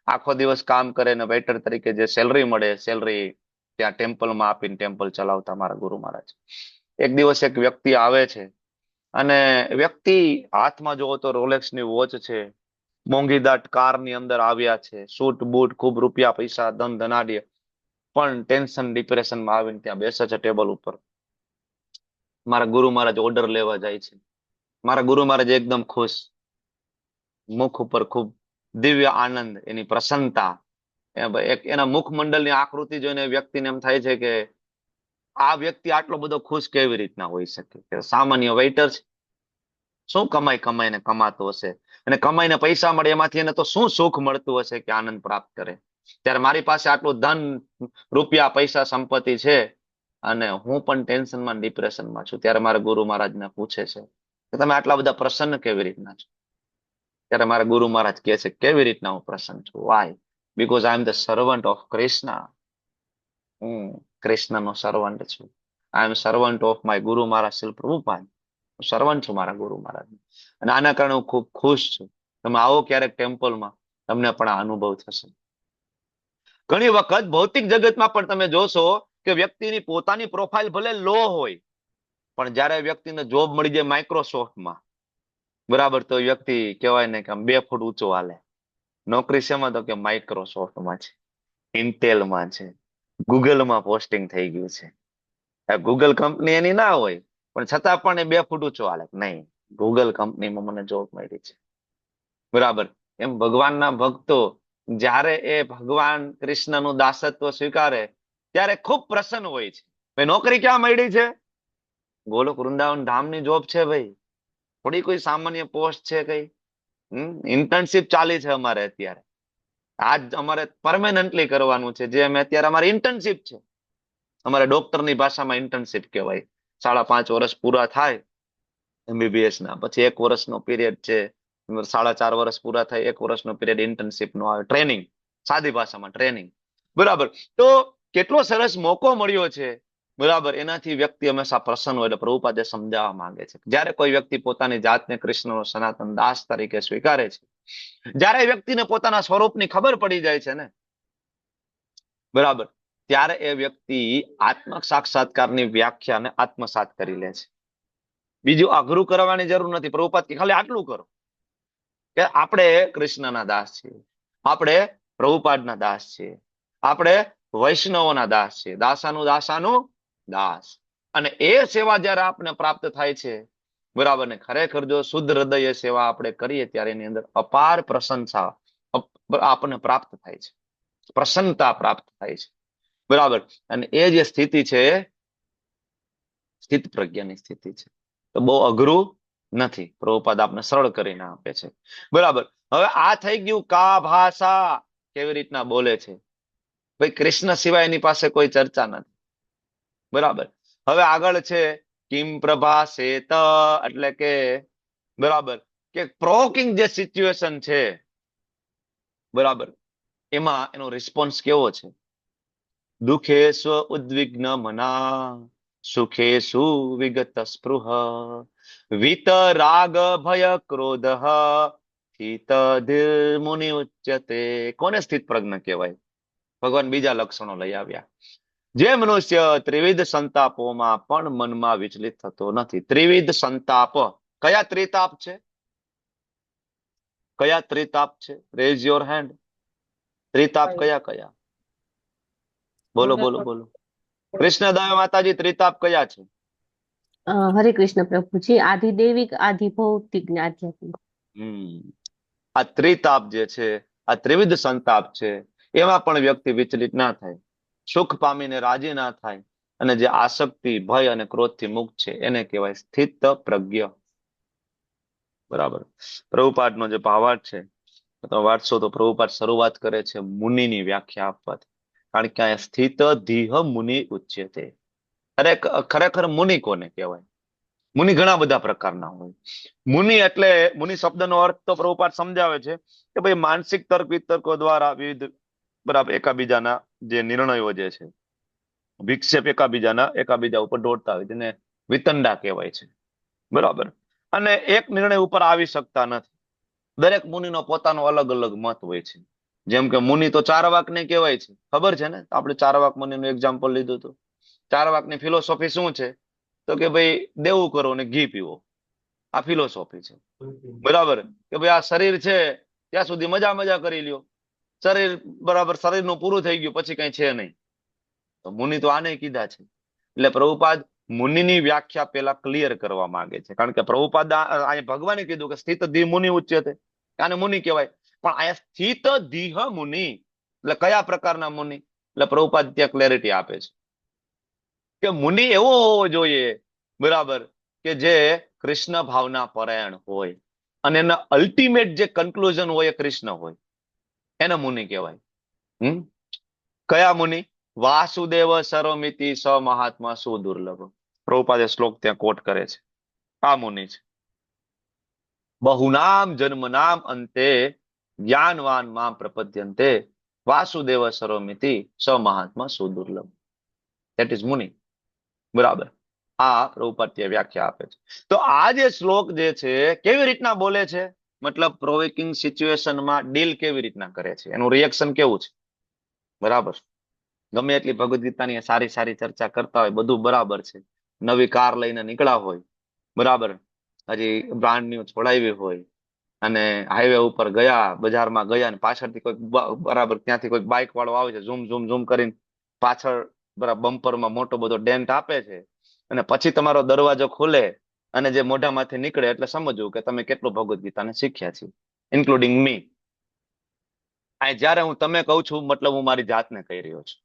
આખો દિવસ કામ કરે ને વેઇટર તરીકે જે સેલરી મળે, સેલરી ત્યાં ટેમ્પલમાં આપીને ટેમ્પલ ચલાવતા મારા ગુરુ મહારાજ. એક દિવસ એક વ્યક્તિ આવે છે, અને વ્યક્તિ હાથમાં જોવો તો રોલેક્સની વોચ છે, મોંઘીદાટ કારની અંદર આવ્યા છે, સૂટ બૂટ, ખૂબ રૂપિયા પૈસા, ધન ધનાઢ્ય, પણ ટેન્શન ડિપ્રેશનમાં આવીને ત્યાં બેસે છે ટેબલ ઉપર. મારા ગુરુ મહારાજ ઓર્ડર લેવા જાય છે. મારા ગુરુ મહારાજ એકદમ ખુશ, મુખ ઉપર ખૂબ દિવ્ય આનંદ, એની પ્રસન્નતા, એના મુખમંડળની આકૃતિ જોઈને વ્યક્તિને એમ થાય છે કે આ વ્યક્તિ આટલો બધો ખુશ કેવી રીતના હોઈ શકે? કે સામાન્ય વેઇટર છે, શું કમાઈને કમાતો હશે, અને કમાઈને પૈસા મળે એમાંથી એને તો શું સુખ મળતું હશે કે આનંદ પ્રાપ્ત કરે? ત્યારે મારી પાસે આટલું ધન, રૂપિયા, પૈસા, સંપત્તિ છે, અને હું પણ ટેન્શનમાં, ડિપ્રેશનમાં છું. ત્યારે મારા ગુરુ મહારાજને પૂછે છે કે તમે આટલા બધા પ્રસન્ન કેવી રીતના છો? ત્યારે મારા ગુરુ મહારાજ કહે છે કેવી રીતના હું પ્રસન્ન છું? Why? Because I am the servant of Krishna. હું કૃષ્ણનો સર્વન્ટ છું. I am servant of my guru Maharaj Srila Prabhupada. હું સર્વન્ટ છું મારા ગુરુ મહારાજ, અને આના કારણે હું ખૂબ ખુશ છું. તમે આવો ક્યારેક ટેમ્પલમાં, તમને પણ આ અનુભવ થશે. ઘણી વખત ભૌતિક જગતમાં પણ તમે જોશો કે વ્યક્તિની પોતાની પ્રોફાઇલ ભલે લો હોય, પણ જયારે વ્યક્તિને જોબ મળી જાય માઇક્રોસોફ્ટમાં, બરાબર, તો વ્યક્તિ કહેવાય ને કે આમ 2 ફૂટ ઊંચો હાલે. નોકરી શેમાં? તો કે માઇક્રોસોફ્ટમાં છે, ઇન્ટેલમાં છે, ગૂગલમાં પોસ્ટિંગ થઈ ગયું છે. ગૂગલ કંપની એની ના હોય, પણ છતાં પણ એ 2 ફૂટ ઊંચો હાલે, નહીં, ગૂગલ કંપનીમાં મને જોબ મળી છે, બરાબર. એમ ભગવાનના ભક્તો જ્યારે એ ભગવાન કૃષ્ણનું દાસત્વ સ્વીકારે ત્યારે ખૂબ પ્રસન્ન હોય છે. ભાઈ નોકરી ક્યાં મળી છે? ગોલોક વૃંદાવન ધામની જોબ છે ભાઈ, થોડી કોઈ સામાન્ય પોસ્ટ છે કઈ? ઇન્ટર્નશીપ ચાલી છે અમારે અત્યારે. આજ અમારે પરમેનન્ટલી કરવાનું છે, જે અમે અત્યારે અમારી ઇન્ટર્નશીપ છે. અમારે ડોક્ટરની ભાષામાં ઇન્ટર્નશીપ કહેવાય. 5.5 વર્ષ પૂરા થાય MBBS ના, પછી 1 વર્ષનો પીરિયડ છે, 4.5 વર્ષ પૂરા થાય, 1 વર્ષનો પીરિયડ ઇન્ટર્નશીપ નો આવે, ટ્રેનિંગ, સાદી ભાષામાં ટ્રેનિંગ, બરાબર. તો કેટલો સરસ મોકો મળ્યો છે, બરાબર. એનાથી વ્યક્તિ હંમેશા પ્રસન્ન હોય. એટલે પ્રભુપાદે સમજાવવા માંગે છે, જ્યારે કોઈ વ્યક્તિ પોતાની જાતને કૃષ્ણનો સનાતન દાસ તરીકે સ્વીકારે છે, જ્યારે વ્યક્તિને પોતાના સ્વરૂપની ખબર પડી જાય છે ને, બરાબર, ત્યારે એ વ્યક્તિ આત્મ સાક્ષાત્કારની વ્યાખ્યાને આત્મસાત કરી લે છે. બીજું અઘરું કરવાની જરૂર નથી. પ્રભુપાદ કે ખાલી આટલું કરો કે આપણે કૃષ્ણના દાસ છીએ, આપણે પ્રભુપાદના દાસ છીએ, આપણે વૈષ્ણવોના દાસ છીએ, દાસાનું દાસ. અને એ સેવા જયારે આપને પ્રાપ્ત થાય છે, બરાબર, ને ખરેખર જો શુદ્ધ હૃદય સેવા આપણે કરીએ ત્યારે એની અંદર અપાર પ્રશંસા આપણને પ્રાપ્ત થાય છે, પ્રસન્નતા પ્રાપ્ત થાય છે, બરાબર. અને એ જે સ્થિતિ છે, સ્થિત પ્રજ્ઞાની સ્થિતિ છે. તો બહુ અઘરું નથી, પ્રભુપાદ આપને સરળ કરીને આપે છે, બરાબર. હવે આ થઈ ગયું કા ભાષા, કેવી રીતના બોલે છે. ભાઈ કૃષ્ણ સિવાય એની પાસે કોઈ ચર્ચા નથી, બરાબર. હવે આગળ છે કિમ પ્રભાસેત, એટલે કે બરાબર કે પ્રોવોકિંગ જે સિચ્યુએશન છે, બરાબર, એમાં એનો રિસ્પોન્સ કેવો છે? દુઃખે સ્વ ઉદ્વિગ્ન મના, સુખે સુવિગત સ્પૃહ, વિતરાગ ભય ક્રોધ, સ્થિત ધીર મુનિ ઉચ્યતે. કોને સ્થિત પ્રજ્ઞ કહેવાય? ભગવાન બીજા લક્ષણો લઈ આવ્યા. જે મનુષ્ય ત્રિવિધ સંતાપોમાં પણ મનમાં વિચલિત થતો નથી. ત્રિવિધ સંતાપ, કયા ત્રિતાપ છે? કયા ત્રિતાપ છે? Rays your hand. ત્રિતાપ કયા કયા? બોલો બોલો બોલો. કૃષ્ણદેવ માતાજી ત્રિતાપ કયા છે? હરે કૃષ્ણ પ્રભુજી. આધિદૈવિક, આધિભૌતિક ને આધ્યાત્મિક. આ ત્રિતાપ જે છે, આ ત્રિવિધ સંતાપ છે, એમાં પણ વ્યક્તિ વિચલિત ના થાય, સુખ પામીને રાજી ના થાય, અને જે આસક્તિ, ભય અને ક્રોધથી મુક્ત છે એને કહેવાય સ્થિત પ્રજ્ઞ. બરાબર. પ્રભુપાદનો જે ભાવાર્થ છે તો વાંચશો તો પ્રભુપાદ શરૂઆત કરે છે મુનિની વ્યાખ્યા આપવાથી. કારણ કે અહીંયા સ્થિત ધીહ મુનિ ઉચ્યતે. ખરેખર મુનિ કોને કહેવાય? મુનિ ઘણા બધા પ્રકારના હોય. મુનિ એટલે, મુનિ શબ્દનો અર્થ તો પ્રભુપાદ સમજાવે છે કે ભાઈ માનસિક તર્ક વિતર્કો દ્વારા વિવિધ, બરાબર, એકાબીજાના જે નિર્ણયો જે છે, વિક્ષેપ એકાબીજા ઉપર દોડતા હોય, જેને વિતંડા કહેવાય છે. બરાબર. અને એક નિર્ણય ઉપર આવી શકતા નથી. દરેક મુનિનો પોતાનો અલગ અલગ મત હોય છે. જેમ કે મુનિ તો ચારવાકને કહેવાય છે, ખબર છે ને? આપણે ચારવાક મુનિનું એક્ઝામ્પલ લીધું હતું. ચારવાકની ફિલોસોફી શું છે? તો કે ભાઈ દેવું કરો ને ઘી પીવો. આ ફિલોસોફી છે. બરાબર. કે ભાઈ આ શરીર છે ત્યાં સુધી મજા કરી લ્યો. શરીર, બરાબર, શરીરનું પૂરું થઈ ગયું પછી કઈ છે નહીં. તો મુનિ તો આને કીધા છે. એટલે પ્રભુપાદ મુનિની વ્યાખ્યા પેલા ક્લિયર કરવા માંગે છે. કારણ કે પ્રભુપાદ અહીંયા ભગવાને કીધું કે સ્થિત ધી મુનિ ઉચ્યતે, આને મુનિ કહેવાય. પણ અહીંયા સ્થિત ધીહ મુનિ એટલે કયા પ્રકારના મુનિ? એટલે પ્રભુપાદ ત્યાં ક્લેરિટી આપે છે કે મુનિ એવો હોવો જોઈએ, બરાબર, કે જે કૃષ્ણ ભાવના પરાયણ હોય અને એના અલ્ટિમેટ જે કન્ક્લુઝન હોય એ કૃષ્ણ હોય, એને મુનિ કહેવાય. કયા મુનિ? વાસુદેવ સર્વમિતિ સ મહાત્મા સુદુર્લભ. પ્રભુપાદે શ્લોક ત્યાં કોટ કરે છે. આ મુનિ છે. બહુનામ જન્મનામ અંતે જ્ઞાનવાન મામ પ્રપદ્યન્તે વાસુદેવ સર્વમિતિ સ મહાત્મા સુદુર્લભ. ધેટ ઇઝ મુનિ. બરાબર. આ પ્રભુપાદ ત્યાં વ્યાખ્યા આપે છે. તો આ જે શ્લોક જે છે કેવી રીતના બોલે છે? મતલબ પ્રોવોકિંગ સિચ્યુએશનમાં ડીલ કેવી રીતના કરે છે, એનું રિએક્શન કેવું છે? બરાબર. ગમે એટલી ભગવદ ગીતાની સારી સારી ચર્ચા કરતા હોય, બધું બરાબર છે. નવી કાર લઈને નીકળ્યા હોય, બરાબર, હજી બ્રાન્ડ ન્યુ છોડાવી હોય, અને હાઈવે ઉપર ગયા, બજારમાં ગયા, અને પાછળથી કોઈ, બરાબર, ત્યાંથી કોઈ બાઇક વાળો આવે છે, ઝૂમ ઝૂમ ઝૂમ કરીને પાછળ, બરાબર, બમ્પરમાં મોટો બધો ડેન્ટ આપે છે, અને પછી તમારો દરવાજો ખુલે અને જે મોઢામાંથી નીકળે એટલે સમજવું કે તમે કેટલું ભગવદ ગીતાને શીખ્યા છે, ઇન્ક્લુડિંગ મી. આ જયારે હું તમે કહું છું, મતલબ હું મારી જાતને કહી રહ્યો છું.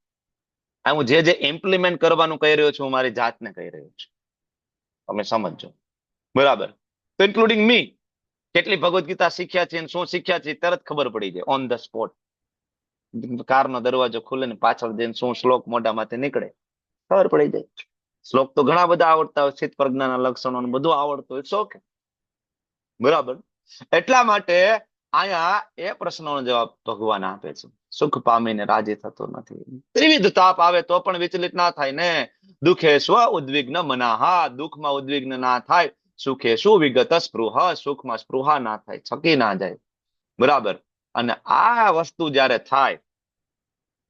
આ હું જે ઇમ્પ્લિમેન્ટ કરવાનું કહી રહ્યો છું, હું મારી જાતને કહી રહ્યો છું. તમે સમજો. બરાબર. તો ઇન્ક્લુડિંગ મી, કેટલી ભગવદ ગીતા શીખ્યા છે, શું શીખ્યા છે તરત ખબર પડી જાય, ઓન ધ સ્પોટ. કારનો દરવાજો ખુલે ને પાછળ જઈને શું શ્લોક મોઢામાંથી નીકળે ખબર પડી જાય. શ્લોક તો ઘણા બધા આવડતા હોય, સ્થિત પ્રજ્ઞાના લક્ષણો બધું આવડતું હોય, શોખ. બરાબર. એટલા માટે અહીંયા એ પ્રશ્નનો જવાબ ભગવાન આપે છે. સુખ પામીને રાજી થતો નથી. ત્રિવિધ તાપ આવે તો પણ વિચલિત ના થાય ને. દુઃખે સ્વ ઉદ્વિગ્ન મનાહા, દુઃખમાં ઉદ્વિગ્ન ના થાય. સુખે શું વિગત સ્પૃહ, સુખમાં સ્પૃહા ના થાય, છકી ના જાય. બરાબર. અને આ વસ્તુ જયારે થાય,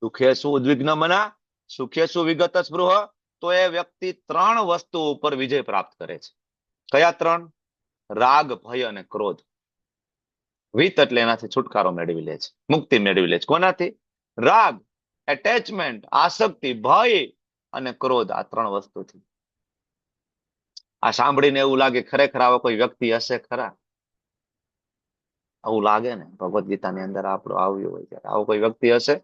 દુઃખે શું ઉદ્વિગ્ન મના, સુખે શું વિગત સ્પૃહ, તો એ વ્યક્તિ ત્રણ વસ્તુ ઉપર વિજય પ્રાપ્ત કરે છે. કયા ત્રણ? રાગ, ભય અને ક્રોધ. વિત એટલે એનાથી છુટકારો મેળવી લે છે, મુક્તિ મેળવી લે છે. કોનાથી? રાગ, એટેચમેન્ટ, આસક્તિ, ભય અને ક્રોધ. આ ત્રણ વસ્તુથી. આ સાંભળીને એવું લાગે ખરેખર આવો કોઈ વ્યક્તિ હશે ખરા? આવું લાગે ને, ભગવદ ગીતાની અંદર આપણું આવ્યું હોય ત્યારે આવો કોઈ વ્યક્તિ હશે?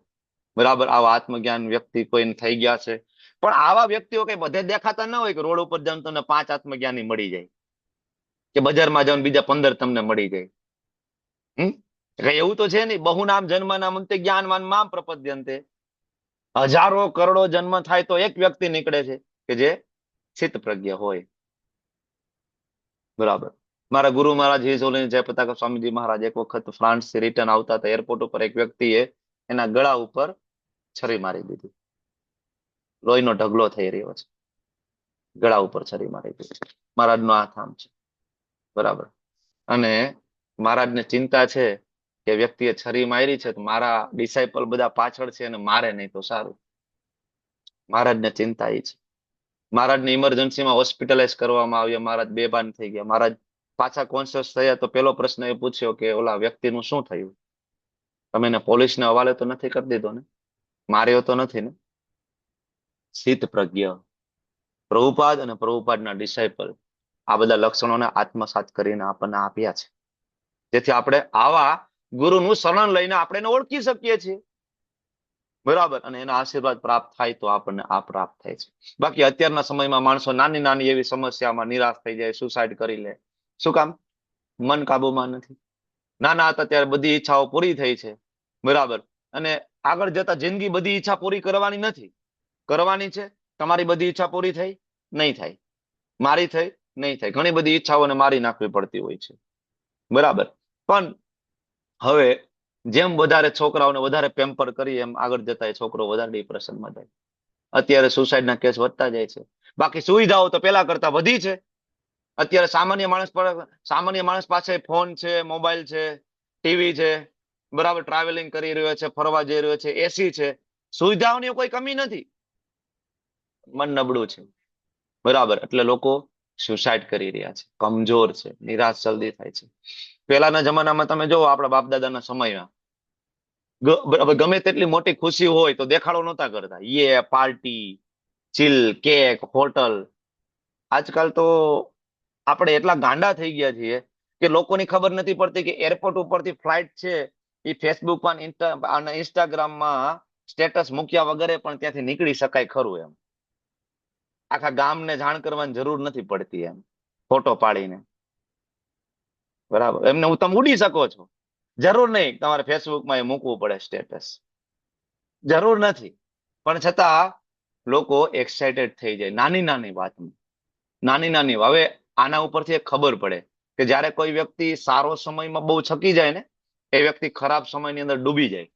બરાબર. આવા આત્મજ્ઞાન વ્યક્તિ કોઈ થઈ ગયા છે? પણ આવા વ્યક્તિઓ કઈ બધે દેખાતા ના હોય કે રોડ ઉપર જાવ તમને 5 આત્મજ્ઞાની મળી જાય, કે બજારમાં જાવ બીજા 15 તમને મળી જાય. એવું તો છે નહીં. બહુ નામ જન્મ નામ અંતે જ્ઞાનવાન મામ પ્રપદ્યન્તે. હજારો કરોડો જન્મ થાય તો એક વ્યક્તિ નીકળે છે કે જે ચિત્ત પ્રજ્ઞ હોય. બરાબર. મારા ગુરુ મહારાજ હિઝોલીન જયપ્રતાપ સ્વામીજી મહારાજ એક વખત ફ્રાન્સ થી રિટર્ન આવતા હતા, એરપોર્ટ ઉપર એક વ્યક્તિએ એના ગળા ઉપર છરી મારી દીધી. લોહીનો ઢગલો થઈ રહ્યો છે, ગળા ઉપર છરી મારી દીધી. મહારાજનો હાથ આમ છે. બરાબર. અને મહારાજને ચિંતા છે કે વ્યક્તિએ છરી મારી છે તો મારા ડિસાઇપલ બધા પાછળ છે અને મારે નહીં તો સારું. મહારાજને ચિંતા એ છે. મહારાજને ઇમરજન્સીમાં હોસ્પિટલાઇઝ કરવામાં આવ્યા. મહારાજ બેભાન થઈ ગયા. મહારાજ પાછા કોન્શિયસ થયા તો પેલો પ્રશ્ન એ પૂછ્યો કે ઓલા વ્યક્તિનું શું થયું? તમે એને પોલીસને હવાલે તો નથી કરી દીધો ને? માર્યો તો નથી ને? સ્થિતપ્રજ્ઞ, પ્રભુપાદ અને પ્રભુપાદના ડિસાઇપલ, આ બધા લક્ષણોને આત્મસાત કરીને આપણને આપ્યા છે, જેથી આપણે આવા ગુરુનું શરણ લઈને આપણે એને ઓળખી શકીએ છીએ, બરાબર, અને એના આશીર્વાદ પ્રાપ્ત થાય તો આપણને આ પ્રાપ્ત થાય છે. બાકી અત્યારના સમયમાં માણસો નાની નાની એવી સમસ્યામાં નિરાશ થઈ જાય, સુસાઇડ કરી લે. શું કામ? મન કાબુમાં નથી. નાના હતા ત્યારે બધી ઈચ્છાઓ પૂરી થઈ છે, બરાબર, અને આગળ જતા જિંદગી બધી ઈચ્છા પૂરી કરવાની નથી, કરવાની છે. તમારી બધી ઈચ્છા પૂરી થઈ નહીં થાય, મારી થઈ નહીં થાય, ઘણી બધી ઈચ્છાઓને મારી નાખવી પડતી હોય છે, બરાબર. પણ હવે જેમ વધારે છોકરાઓને વધારે પેમ્પર કરીએ એમ આગળ જતા એ છોકરો વધારે ડિપ્રેશનમાં જાય. અત્યારે સુસાઇડના કેસ વધતા જાય છે. બાકી સુવિધાઓ તો પેલા કરતા વધી છે. અત્યારે સામાન્ય માણસ પાસે ફોન છે, મોબાઈલ છે, ટીવી છે, બરાબર, ટ્રાવેલિંગ કરી રહ્યો છે, ફરવા જઈ રહ્યો છે, એસી છે, સુવિધાઓની કોઈ કમી નથી. મન નબળું છે, બરાબર, એટલે લોકો સુસાઇડ કરી રહ્યા છે, કમજોર છે, નિરાશ જલ્દી થાય છે. પહેલાના જમાનામાં તમે જોવો, આપણા બાપ દાદાના સમયમાં ગમે તેટલી મોટી ખુશી હોય તો દેખાડો નહોતા કરતા. પાર્ટી, ચીલ, કેક, હોટલ. આજકાલ તો આપણે એટલા ગાંડા થઈ ગયા છીએ કે લોકોની ખબર નથી પડતી કે એરપોર્ટ ઉપરથી ફ્લાઇટ છે એ ફેસબુકમાં અને ઇન્સ્ટાગ્રામમાં સ્ટેટસ મૂક્યા વગરે પણ ત્યાંથી નીકળી શકાય ખરું એમ. આખા ગામને જાણ કરવાની જરૂર નથી પડતી એમ, ફોટો પાડીને, બરાબર. એમને તમે ઉડી શકો છો, જરૂર નહીં તમારે ફેસબુકમાં એ મૂકવું પડે સ્ટેટસ, જરૂર નથી. પણ છતાં લોકો એક્સાઇટેડ થઈ જાય નાની નાની વાતમાં, નાની નાની. હવે આના ઉપરથી એક ખબર પડે કે જ્યારે કોઈ વ્યક્તિ સારો સમયમાં બહુ છકી જાય ને, એ વ્યક્તિ ખરાબ સમયની અંદર ડૂબી જાય.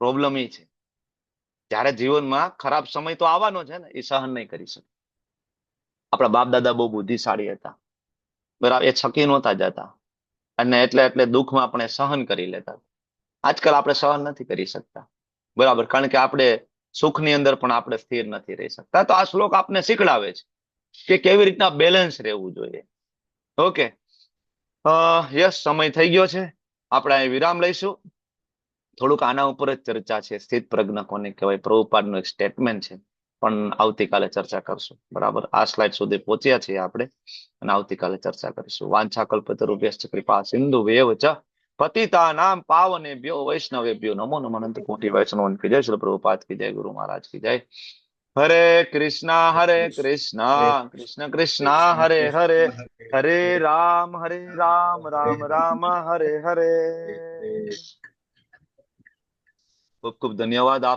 પ્રોબ્લેમ એ છે, જ્યારે જીવનમાં ખરાબ સમય તો આવવાનો છે ને, એ સહન નહીં કરી શકે. આપણા બાપ દાદા બહુ બુદ્ધિશાળી હતા, બરાબર, એ છકી નહોતા જતા, અને એટલે દુઃખમાં આપણે સહન કરી લેતા. આજકાલ આપણે સહન નથી કરી શકતા, બરાબર, કારણ કે આપણે સુખની અંદર પણ આપણે સ્થિર નથી રહી શકતા. તો આ શ્લોક આપને શીખડાવે છે કે કેવી રીતના બેલેન્સ રહેવું જોઈએ. ઓકે, યસ, સમય થઈ ગયો છે, આપણે અહીં વિરામ લઈશું. થોડુંક આના ઉપર જ ચર્ચા છે, સ્થિત પ્રજ્ઞ કોને કહેવાય, પ્રભુપાદનું એક સ્ટેટમેન્ટ છે, પણ આવતીકાલે ચર્ચા કરશું, બરાબર. આ સ્લાઇડ સુધી પહોંચ્યા છીએ આપણે, અને આવતીકાલે ચર્ચા કરીશું. વાંછા કલ્પતરુભ્યશ્ચ કૃપા સિંધુ વેવ ચ પતિતાનામ પાવનેભ્યો વૈષ્ણવેભ્યો નમો નમઃ. અનંત કોટી વૈષ્ણવોને કી જય, શ્રી પ્રભુપાદ કી જય, ગુરુ મહારાજ કી જય. હરે કૃષ્ણ કૃષ્ણ કૃષ્ણ હરે હરે, હરે રામ રામ રામ હરે હરે. ખૂબ ખૂબ ધન્યવાદ.